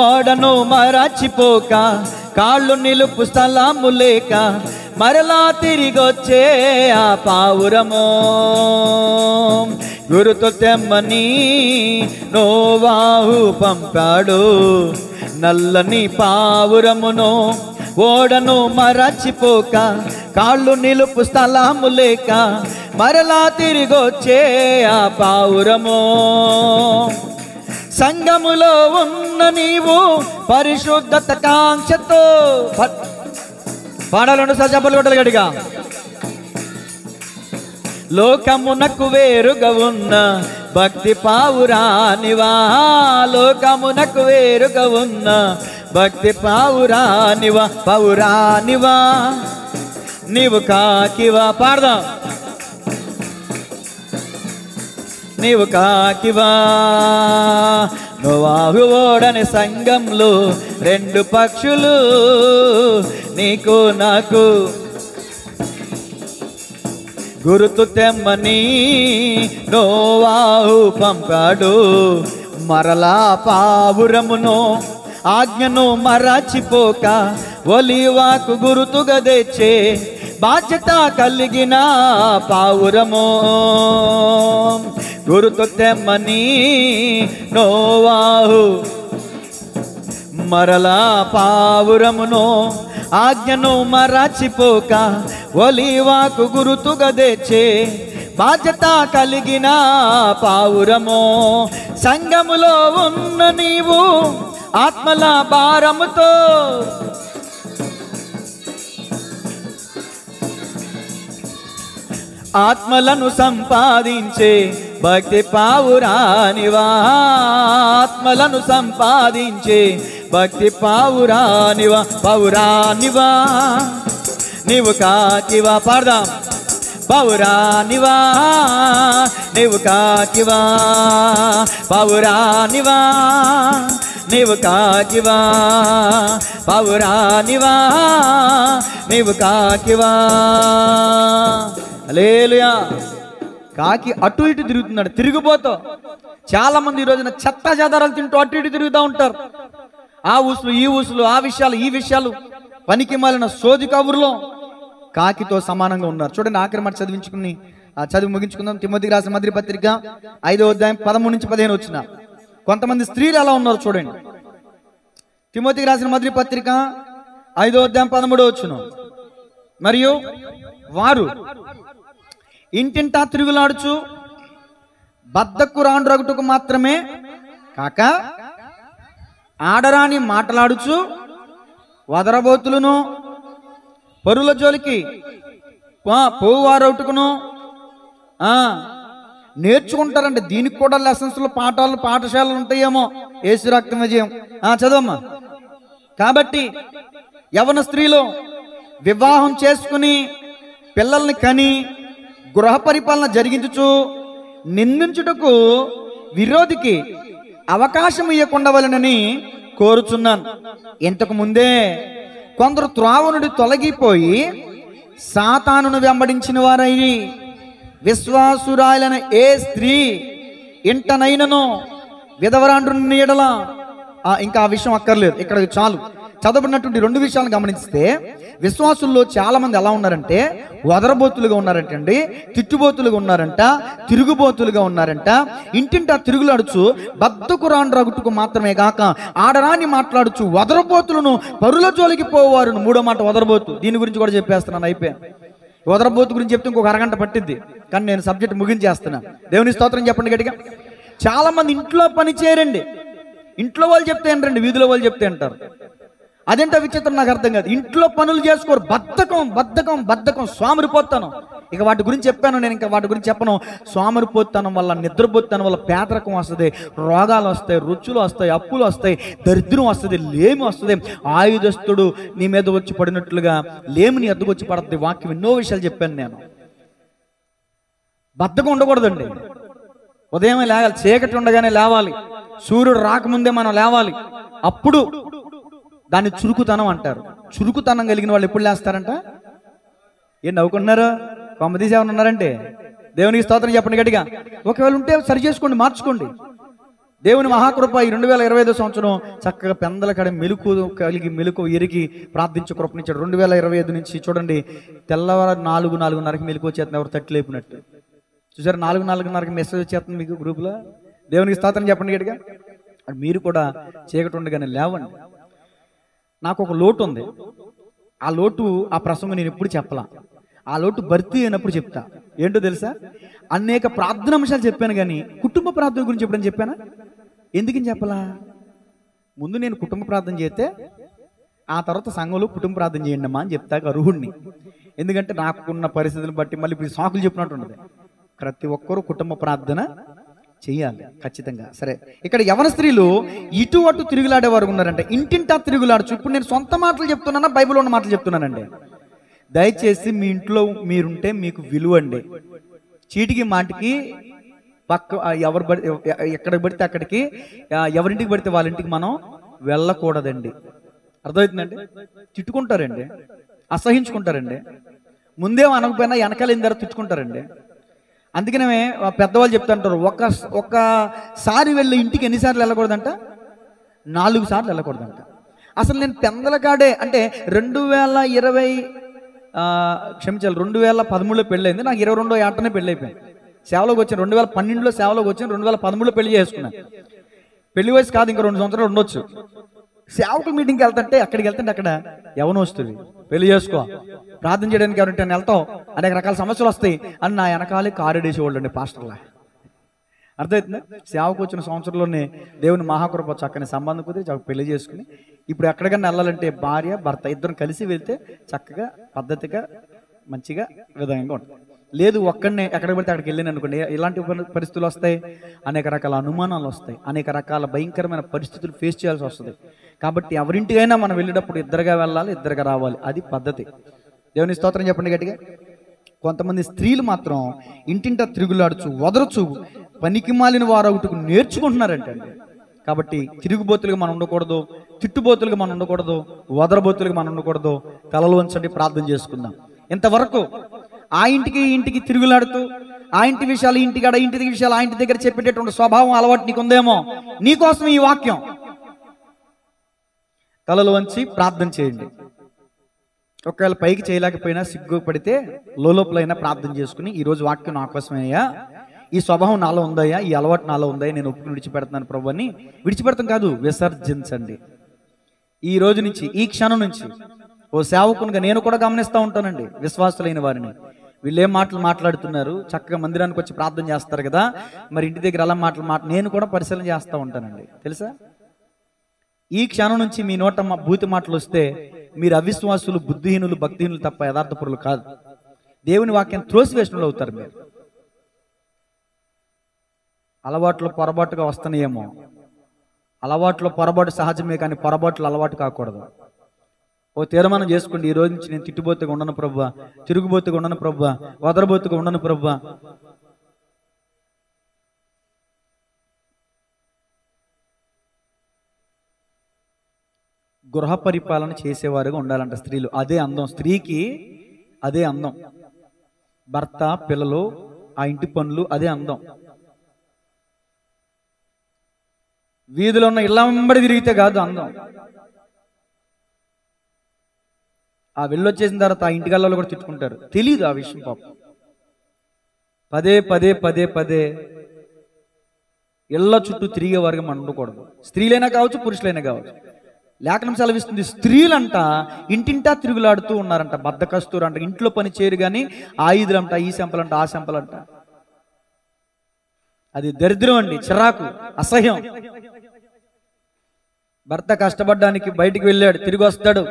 ఓడను మరచిపోక, కాళ్ళు నిలుపు స్థలము లేక, మరలా తిరిగొచ్చే ఆ పావురము. గురుతు తెమ్మని నోవాహు పంపాడు. నల్లని పావురమును ఓడను మరచిపోక, కాళ్ళు నిలుపు స్థలము లేక, మరలా తిరిగొచ్చే ఆ పావురము. సంఘములో ఉన్న నీవు పరిశుద్ధత కాంక్షతో, పాడాలను సజబలు కొట్టలు గడిగా. లోకమునకు వేరుగా ఉన్న భక్తి పావురానివా. లోకమునకు వేరుగా ఉన్న భక్తి పావురానివా. పావురానివా, నీవు కాకివా. పాడదాం. నీవు కాకివా. నోవాహు ఓడని సంఘంలో 2 పక్షులు, నీకు నాకు. గురుతు తెమ్మని నోవాహు పంపాడు. మరలా పావురమును ఆజ్ఞను మరచిపోక, ఒలీవాకు గురుతుగా తెచ్చే బాధ్యత కలిగిన పావురము గురుతు తెమ్మని నోవాహు మరలా పావురమును ఆజ్ఞను మరచిపోక ఒలీవాకు గురుతుగా తెచ్చే బాధ్యత కలిగిన పావురము సంఘములో ఉన్న నీవు ఆత్మల భారముతో ఆత్మలను సంపాదించే భక్తి పావురానివా ఆత్మలను సంపాదించే భక్తి పావురానివా పావురానివా నీవు కాకివా పాడదాం పావురానివా నీవు కాకివా పావురానివా నీవు కాకివా పావురానివా నీవు కాకివా హల్లెలూయా. కాకి అటు ఇటు తిరుగుతున్నాడు, తిరిగిపోతావు. చాలా మంది ఈ రోజున చెత్త చెదారాలు తింటూ అటు ఇటు తిరుగుతూ ఉంటారు. ఆ ఊసులు ఈ ఊసులు, ఆ విషయాలు ఈ విషయాలు, పనికి మాలిన సోది కబుర్లో కాకితో సమానంగా ఉన్నారు. చూడండి, ఆఖరి మాట చదివి ముగించుకుందాం. తిమోతికి రాసిన మొదటి పత్రిక 5వ అధ్యాయం 13 నుంచి 15 వచ్చిన కొంతమంది స్త్రీలు ఎలా ఉన్నారు చూడండి. తిమోతికి రాసిన మొదటి పత్రిక 5వ అధ్యాయం 13 వచ్చిన మరియు వారు ఇంటింటా తిరుగులాడుచు బద్దకు రాండు రగుటకు మాత్రమే కాక ఆడరాని మాటలాడుచు వదరబోతులను పరుల జోలికి పోవారవుటకును నేర్చుకుంటారండి. దీనికి కూడా లెసన్స్లు పాఠశాలలు ఉంటాయేమో. యేసు రక్తం విజయం చదవమ్మా. కాబట్టి యవన స్త్రీలు వివాహం చేసుకుని పిల్లల్ని కని గృహ పరిపాలన జరిగించుచు నిందించుటకు విరోధికి అవకాశం ఇవ్వకుండవలెనని కోరుచున్నాను. ఇంతకు ముందే కొందరు త్రోవ నుండి తొలగిపోయి సాతానును వెంబడించిన వారై విశ్వాసురాలైన ఏ స్త్రీ ఇంటనైనను విధవరాండ్రుని ఎడల ఇంకా ఆ విషయం అక్కర్లేదు, ఇక్కడ చాలు. చదవబడినటువంటి 2 విషయాలను గమనిస్తే విశ్వాసుల్లో చాలా మంది ఎలా ఉన్నారంటే వదరబోతులుగా ఉన్నారంటండి, తిట్టుబోతులుగా ఉన్నారంట, తిరుగుబోతులుగా ఉన్నారంట. ఇంటింటా తిరుగులాడుచు బద్దకు రాండ్రు రగుటకు మాత్రమే కాక ఆడరాని మాట్లాడుచు వదరబోతులను పరుల జోలికి పోవారు. 3వ మాట వదరబోతు. దీని గురించి కూడా చెప్పేస్తున్నాను, అయిపోయా. వదరబోతు గురించి చెప్తే ఇంకొక అరగంట పట్టిద్ది, కానీ నేను సబ్జెక్ట్ ముగించేస్తున్నా. దేవుని స్తోత్రం చెప్పండి గట్టిగా. చాలా మంది ఇంట్లో పని చేయరండి. ఇంట్లో వాళ్ళు చెప్తే ఏంటండి, వీధిలో వాళ్ళు చెప్తే అంటారు. అదేంటో విచిత్రం, నాకు అర్థం కాదు. ఇంట్లో పనులు చేసుకోరు, బద్ధకం బద్ధకం బద్ధకం, సోమరిపోతాను. ఇక వాటి గురించి చెప్పాను నేను, ఇంకా వాటి గురించి చెప్పను. సోమరిపోతానం వల్ల, నిద్రపోతానం వల్ల పేదరికం వస్తుంది, రోగాలు వస్తాయి, రుచులు వస్తాయి, అప్పులు వస్తాయి, దరిద్రం వస్తుంది, లేమి వస్తుంది. ఆయుధస్తుడు నీ మీద వచ్చి పడినట్లుగా లేమిని ఎద్దుకు వచ్చి పడుతుంది. వాక్యం ఎన్నో విషయాలు చెప్పాను నేను. బద్ధకం ఉండకూడదండి. ఉదయమే లేవాలి, చీకటి ఉండగానే లేవాలి, సూర్యుడు రాకముందే మనం లేవాలి. అప్పుడు దాన్ని చురుకుతనం అంటారు. చురుకుతనం కలిగిన వాళ్ళు ఎప్పుడు లేస్తారంట? ఏం నవ్వుకుంటున్నారు? కొమ్మదీసి ఏమైనా ఉన్నారంటే దేవునికి స్తోత్రం చెప్పండి గట్టిగా. ఒకవేళ ఉంటే సరి చేసుకోండి, మార్చుకోండి. దేవుని మహాకృప ఈ 2025 సంవత్సరం చక్కగా పెందల కడ మెలుకు కలిగి మెలుకు ఎరిగి ప్రార్థించే కృపనిచ్చాడు. 2025 నుంచి చూడండి, తెల్లవారు 4:30కి మెలుకు వచ్చేస్తుంది, ఎవరు తట్టి లేపినట్టు. చూసారు, 4:30కి మెసేజ్ వచ్చేస్తుంది మీకు గ్రూప్లో. దేవునికి స్తోత్రం చెప్పండి గట్టిగా. మీరు కూడా చీకటి ఉండగానే లేవండి. నాకు ఒక లోటు ఉంది. ఆ లోటు, ఆ ప్రసంగం నేను ఎప్పుడు చెప్పలా. ఆ లోటు భర్తీ అయినప్పుడు చెప్తా. ఏంటో తెలుసా, అనేక ప్రార్థన అంశాలు చెప్పాను, కానీ కుటుంబ ప్రార్థన గురించి ఎప్పుడని చెప్పానా? ఎందుకని చెప్పలా? ముందు నేను కుటుంబ ప్రార్థన చేస్తే ఆ తర్వాత సంఘంలో కుటుంబ ప్రార్థన చేయండి అమ్మా అని చెప్తా అర్హుడిని. ఎందుకంటే నాకున్న పరిస్థితులను బట్టి మళ్ళీ ఇప్పుడు సాకులు చెప్పినట్టు ఉండదు. ప్రతి ఒక్కరూ కుటుంబ ప్రార్థన చెయ్యాలి ఖచ్చితంగా. సరే, ఇక్కడ యవన స్త్రీలు ఇటు అటు తిరుగులాడేవారు ఉన్నారంటే, ఇంటింటా తిరుగులాడచ్చు. ఇప్పుడు నేను సొంత మాటలు చెప్తున్నానా, బైబిల్లో ఉన్న మాటలు చెప్తున్నానండి. దయచేసి మీ ఇంట్లో మీరుంటే మీకు విలువ అండి. చీటికి మాటికి ఎక్కడికి పడితే అక్కడికి, ఎవరింటికి పడితే వాళ్ళ ఇంటికి మనం వెళ్ళకూడదండి. అర్థమవుతుందండి? తిట్టుకుంటారండి, అసహించుకుంటారండి. ముందే అనకపోయినా వెనకాల తర్వాత తిట్టుకుంటారండి. అందుకనే పెద్దవాళ్ళు చెప్తుంటారు, ఒక్కసారి వెళ్ళి ఇంటికి ఎన్నిసార్లు వెళ్ళకూడదంట? 4 సార్లు వెళ్ళకూడదంట. అసలు నేను పెందలకాడే అంటే 2020 క్షమించాలి 2013లో పెళ్ళయింది, నాకు 22వ ఏటనే పెళ్ళి అయిపోయింది. సేవలోకి వచ్చాను 2012లో సేవలోకి వచ్చాను, 2013లో పెళ్లి చేసుకున్నాను. పెళ్లి వయసు కాదు, ఇంకా 2 సంవత్సరాలు ఉండొచ్చు. సేవకుల మీటింగ్కి వెళ్తుంటే అక్కడికి వెళ్తుంటే అక్కడ ఎవరు వస్తుంది, పెళ్లి చేసుకో, ప్రార్థన చేయడానికి ఎవరింటే వెళ్తావు, అనేక రకాల సమస్యలు వస్తాయి అని నా వెనకాలే కారెడేసేవాళ్ళు అండి పాస్టర్లా. అర్థమవుతుంది. సేవకు వచ్చిన సంవత్సరంలోనే దేవుని మహాకృప చక్కని సంబంధం కుదిరి పెళ్లి చేసుకుని ఇప్పుడు ఎక్కడికన్నా వెళ్ళాలంటే భార్య భర్త ఇద్దరు కలిసి వెళ్తే చక్కగా పద్ధతిగా మంచిగా విధంగా ఉంటుంది. లేదు ఒక్కడనే ఎక్కడికి పడితే అక్కడికి వెళ్ళాను అనుకోండి, ఇలాంటి పరిస్థితులు వస్తాయి, అనేక రకాల అనుమానాలు వస్తాయి, అనేక రకాల భయంకరమైన పరిస్థితులు ఫేస్ చేయాల్సి వస్తుంది. కాబట్టి ఎవరింటికైనా మనం వెళ్ళేటప్పుడు ఇద్దరుగా వెళ్ళాలి, ఇద్దరుగా రావాలి, అది పద్ధతి. దేవుని స్తోత్రం చెప్పండి గట్టిగా. కొంతమంది స్త్రీలు మాత్రం ఇంటింట తిరుగులాడుచు వదరచు పనికి మాలిన వారు ఒకటికి నేర్చుకుంటున్నారంటే. కాబట్టి తిరుగుబోతులుగా మనం ఉండకూడదు, తిట్టుబోతులుగా మనం ఉండకూడదు, వదరబోతులుగా మనం ఉండకూడదు. తలలు వంచండి, ప్రార్థన చేసుకుందాం. ఇంతవరకు ఆ ఇంటికి ఇంటికి తిరుగులాడుతూ ఆ ఇంటి విషయాలు ఇంటికి ఆడ ఇంటి విషయాలు ఆ ఇంటి దగ్గర చెప్పేటటువంటి స్వభావం అలవాటు నీకుందేమో, నీకోసం ఈ వాక్యం. తలలు వంచి ప్రార్థన చేయండి. ఒకవేళ పైకి చేయలేకపోయినా సిగ్గుపడితే లోపలైనా ప్రార్థన చేసుకుని, ఈరోజు వాక్యం నా కోసమయ్యా, ఈ స్వభావం నాలో ఉందయ్యా, ఈ అలవాటు నాలో ఉందయ్యా, నేను ఒప్పుకుని విడిచిపెడుతున్నాను ప్రభు అని. విడిచిపెడతాం కాదు, విసర్జించండి. ఈ రోజు నుంచి, ఈ క్షణం నుంచి ఓ సేవకునిగా నేను కూడా గమనిస్తూ ఉంటానండి విశ్వాసులైన వారిని. వీళ్ళేం మాటలు మాట్లాడుతున్నారు, చక్కగా మందిరానికి వచ్చి ప్రార్థన చేస్తారు కదా, మరి ఇంటి దగ్గర అలా మాటలు నేను కూడా పరిశీలన చేస్తూ ఉంటానండి. తెలుసా, ఈ క్షణం నుంచి మీ నోట భూతి మాటలు వస్తే మీరు అవిశ్వాసులు, బుద్ధిహీనులు, భక్తిహీనులు తప్ప యథార్థపరులు కాదు. దేవుని వాక్యం త్రోసివేషణలు అవుతారు మీరు. అలవాట్లు పొరపాటుగా వస్తున్నాయేమో, అలవాట్లో పొరపాటు సహజమే, కానీ పొరపాట్లు అలవాటు కాకూడదు. ఓ తీర్మానం చేసుకోండి, ఈ రోజు నుంచి నేను తిట్టుబోతుగా ఉండను ప్రభువా, తిరుగుబోతుగా ఉండను ప్రభువా, వదరబోతుగా ఉండను ప్రభువా. గృహ పరిపాలన చేసేవారుగా ఉండాలంట స్త్రీలు. అదే అందం, స్త్రీకి అదే అందం. భర్త, పిల్లలు, ఆ ఇంటి పనులు, అదే అందం. వీధిలో ఉన్న ఇళ్ళ వెంబడి తిరిగితే కాదు అందం. ఆ వెళ్ళొచ్చేసిన తర్వాత ఆ ఇంటి గల్లలో కూడా తిట్టుకుంటారు, తెలీదు ఆ విషయం పాపం. పదే పదే పదే పదే ఇళ్ళ చుట్టూ తిరిగే వారిగా మనం ఉండకూడదు. స్త్రీలైనా కావచ్చు, పురుషులైనా కావచ్చు. లేఖనం సెలవిస్తుంది, స్త్రీలంట ఇంటింటా తిరుగులాడుతూ ఉన్నారంట, బద్ధకస్తురు అంట, ఇంట్లో పని చేయరు కానీ ఆయుధులంట, ఈ సెంపలంట, ఆ సెంపలంట. అది దరిద్రం అండి, చిరాకు, అసహ్యం. భర్త కష్టపడడానికి బయటికి వెళ్ళాడు, తిరిగి వస్తాడు,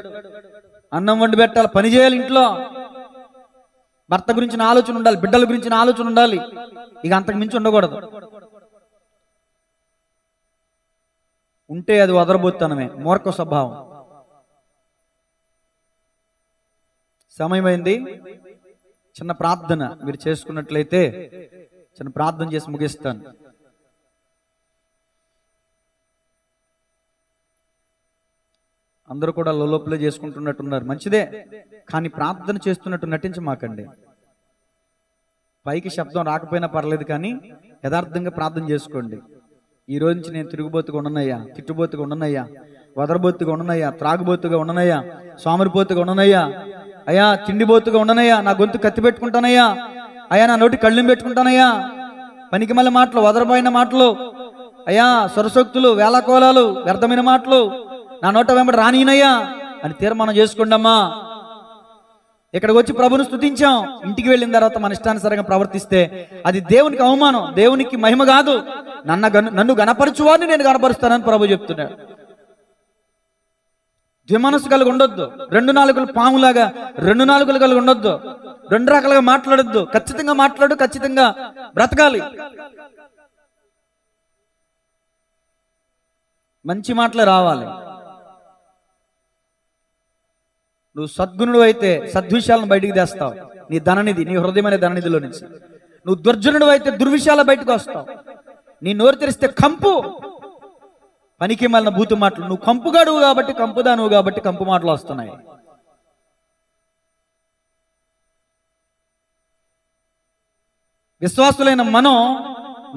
అన్నం వండి పెట్టాలి, పని చేయాలి ఇంట్లో. భర్త గురించిన ఆలోచన ఉండాలి, బిడ్డల గురించిన ఆలోచన ఉండాలి. ఇక అంతకు మించి ఉండకూడదు. ఉంటే అది వదరబోతానమే, మూర్ఖ స్వభావం. సమయమైంది. చిన్న ప్రార్థన మీరు చేసుకున్నట్లయితే చిన్న ప్రార్థన చేసి ముగిస్తాను. అందరూ కూడా లోపలే చేసుకుంటున్నట్టున్నారు, మంచిదే, కానీ ప్రార్థన చేస్తున్నట్టు నటించమాకండి. పైకి శబ్దం రాకపోయినా పర్లేదు, కానీ యథార్థంగా ప్రార్థన చేసుకోండి. ఈ రోజు నుంచి నేను తిరుగుబోతుగా ఉండనయ్యా, తిట్టుబోతుగా ఉండనయ్యా, వదరబోతుగా ఉండనయ్యా, త్రాగుబోతుగా ఉండనయ్యా, సోమరిపోతుగా ఉండనయ్యా, అయ్యా తిండిబోతుగా ఉండనయ్యా, నా గొంతు కత్తి పెట్టుకుంటానయ్యా, అయ్యా నా నోటి కళ్ళెం పెట్టుకుంటానయ్యా, పనికి మళ్ళీ మాటలు, వదరబోయిన మాటలు, అయ్యా స్వరసోక్తులు, వేళకోలాలు, వ్యర్థమైన మాటలు నా నోట వెంబడి రానినయ్యా అని తీర్మానం చేసుకోండి అమ్మా. ఇక్కడికి వచ్చి ప్రభుని స్తుతించాం, ఇంటికి వెళ్ళిన తర్వాత మన ఇష్టానుసారంగా ప్రవర్తిస్తే అది దేవునికి అవమానం, దేవునికి మహిమ కాదు. నన్ను గణపరచువాడిని నేను గణపరుస్తానని ప్రభు చెప్తున్నాడు. ద్విమనస్సు కలిగి ఉండొద్దు, 2 నాలుకలు పాములాగా 2 నాలుకలు కలిగి ఉండొద్దు, 2 రకాలుగా మాట్లాడొద్దు. ఖచ్చితంగా మాట్లాడు, ఖచ్చితంగా బ్రతకాలి. మంచి మాటలే రావాలి. నువ్వు సద్గుణుడు అయితే సద్విషయాలను బయటికి తెస్తావు, నీ ధననిధి, నీ హృదయం అనే ధననిధిలో నుంచి. నువ్వు దుర్జనుడు అయితే దుర్విషయాల బయటకు వస్తావు. నీ నోరు తెరిస్తే కంపు, పనికి మాలిన బూతు మాటలు. నువ్వు కంపుగాడువు కాబట్టి, కంపుదానువు కాబట్టి కంపు మాటలు వస్తున్నాయి. విశ్వాసులైన మనం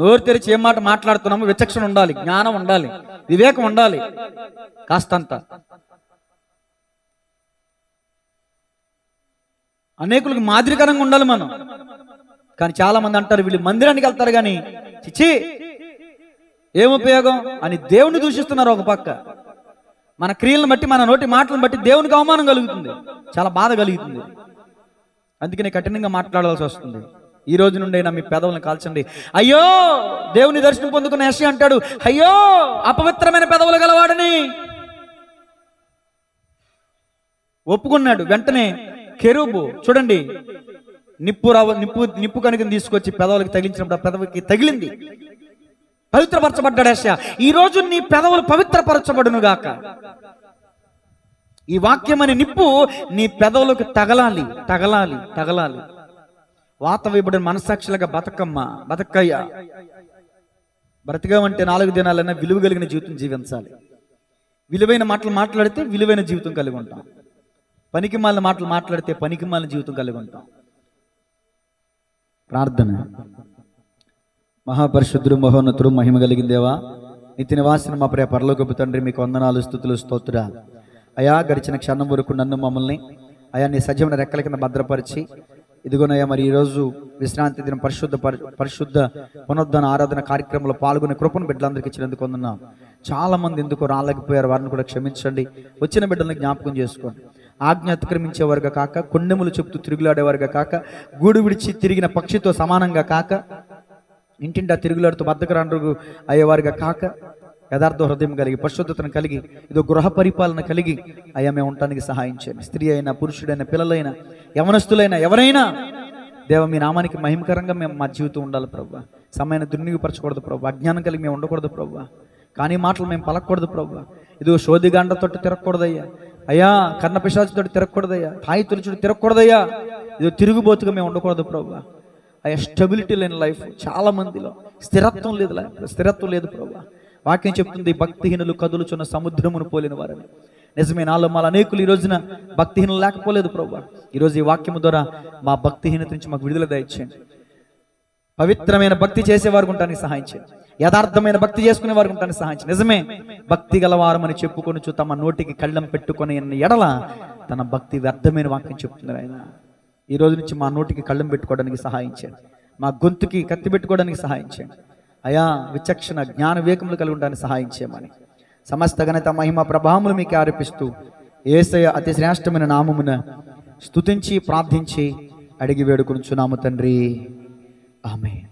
నోరు తెరిచి ఏం మాట మాట్లాడుతున్నామో విచక్షణ ఉండాలి, జ్ఞానం ఉండాలి, వివేకం ఉండాలి కాస్తంత. అనేకులకు మాదిరికరంగా ఉండాలి మనం. కానీ చాలా మంది అంటారు వీళ్ళు మందిరానికి వెళ్తారు కానీ చిచ్చి ఏం ఉపయోగం అని దేవుని దూషిస్తున్నారు. ఒక పక్క మన క్రియలను బట్టి, మన నోటి మాటలను బట్టి దేవునికి అవమానం కలుగుతుంది, చాలా బాధ కలుగుతుంది. అందుకనే కఠినంగా మాట్లాడాల్సి వస్తుంది. ఈ రోజు నుండైనా మీ పెదవులను కాల్చండి. అయ్యో దేవుని దర్శనం పొందుకున్న యెషయా అంటాడు, అయ్యో అపవిత్రమైన పెదవులు గలవాడని ఒప్పుకున్నాడు. వెంటనే కెరూబు చూడండి నిప్పు కనుకని తీసుకొచ్చి పెదవులకి తగిలించినప్పుడు ఆ పెదవికి తగిలింది, పవిత్రపరచబడ్డాడు యెషయా. ఈ రోజు నీ పెదవులు పవిత్రపరచబడును గాక. ఈ వాక్యం అనే నిప్పు నీ పెదవులకు తగలాలి, తగలాలి, తగలాలి. వాత వేయబడిన మనస్సాక్షులుగా బతకయ్యా. బ్రతకమంటే 4 దినాలైనా విలువ కలిగిన జీవితం జీవించాలి. విలువైన మాటలు మాట్లాడితే విలువైన జీవితం కలిగి ఉంటాం. పనికి మాలిన మాటలు మాట్లాడితే పనికి మాలిన జీవితం కలిగి ఉంటాం. ప్రార్థన. మహాపరిశుద్ధుడు, మహోన్నతుడు, మహిమ కలిగిన దేవా, నిత్య నివాసిన మా ప్రియ పరలోకపు తండ్రి, మీకు వందనాలు, స్తుతులు, స్తోత్రాలు. అయా గడిచిన క్షణం వరకు నన్ను మమ్మల్ని అయా నీ సజీవన రెక్కల కింద భద్రపరిచి, ఇదిగోనయ్యా మరి ఈరోజు విశ్రాంతి దినం పరిశుద్ధ పునరుద్ధరణ ఆరాధన కార్యక్రమంలో పాల్గొనే కృపను బిడ్డలందరికీ ఇచ్చినందుకు వందనాలు. చాలా మంది ఎందుకో రాలేకపోయారు, వారిని కూడా క్షమించండి. వచ్చిన బిడ్డలను జ్ఞాపకం చేసుకోండి. ఆజ్ఞ అతిక్రమించేవారుగా కాక, కొండెములు చెప్తూ తిరుగులాడేవారుగా కాక, గూడు విడిచి తిరిగిన పక్షితో సమానంగా కాక, ఇంటింటా తిరుగులాడుతూ బద్దకరాండ్రు అయ్యేవారుగా కాక, యథార్థ హృదయం కలిగి, పరిశుద్ధతను కలిగి, ఇదో గృహ పరిపాలన కలిగి అయ్యా మేము ఉండటానికి సహాయం చేయండి. స్త్రీ అయినా, పురుషుడైనా, పిల్లలైనా, యవనస్తులైనా, ఎవరైనా దేవ మీ నామానికి మహిమకరంగా మేము మా జీవితం ఉండాలి ప్రభువా. సమయాన్ని దుర్వినియోగపరచకూడదు ప్రభువా. అజ్ఞానం కలిగి మేము ఉండకూడదు ప్రభువా. కానీ మాటలు మేము పలకూడదు ప్రభువా. ఇదో శోధిగాండతో తిరగకూడదయ్యా. అయ్యా కర్ణపిశాచుతో తిరగకూడదయ్యా. తాయి తులుచుడు తిరగకూడదయ్యా. ఇదో తిరుగుబోతుగా మేము ఉండకూడదు ప్రభువా. అయ్యా స్టెబిలిటీ లేని లైఫ్ చాలా మందిలో, స్థిరత్వం లేదు ప్రభువా. వాక్యం చెప్తుంది, భక్తిహీనులు కదులుచున్న సముద్రమును పోలిన వారని. నిజమే, నాలో మా అనేకులు ఈ రోజున భక్తిహీనులు లేకపోలేదు ప్రభువా. ఈరోజు ఈ వాక్యము ద్వారా మా భక్తిహీనత నుంచి మాకు విడుదల దయచేయండి. పవిత్రమైన భక్తి చేసేవారు ఉంటానికి సహాయం చేయండి. యథార్థమైన భక్తి చేసుకునే వారు ఉంటానికి సహాయం చేయండి. నిజమే, భక్తి గలవారమని చెప్పుకొని తమ నోటికి కళ్ళం పెట్టుకొని ఎడల తన భక్తి వ్యర్థమైన వాక్యం చెప్తున్నారు ఆయన. ఈ రోజు నుంచి మా నోటికి కళ్ళం పెట్టుకోవడానికి సహాయం చేయండి. మా గొంతుకి కత్తి పెట్టుకోవడానికి సహాయం చేయండి. అయా విచక్షణ, జ్ఞాన వివేకములు కలిగి ఉండడానికి సహాయం చేయమని సమస్త ఘనత, మహిమ, ప్రభావములు మీకు ఆరోపిస్తూ యేసయ్య అతి శ్రేష్టమైన నామమున స్తుతించి ప్రార్థించి అడిగి వేడుకొనుచున్నాము తండ్రి. ఆమేన్.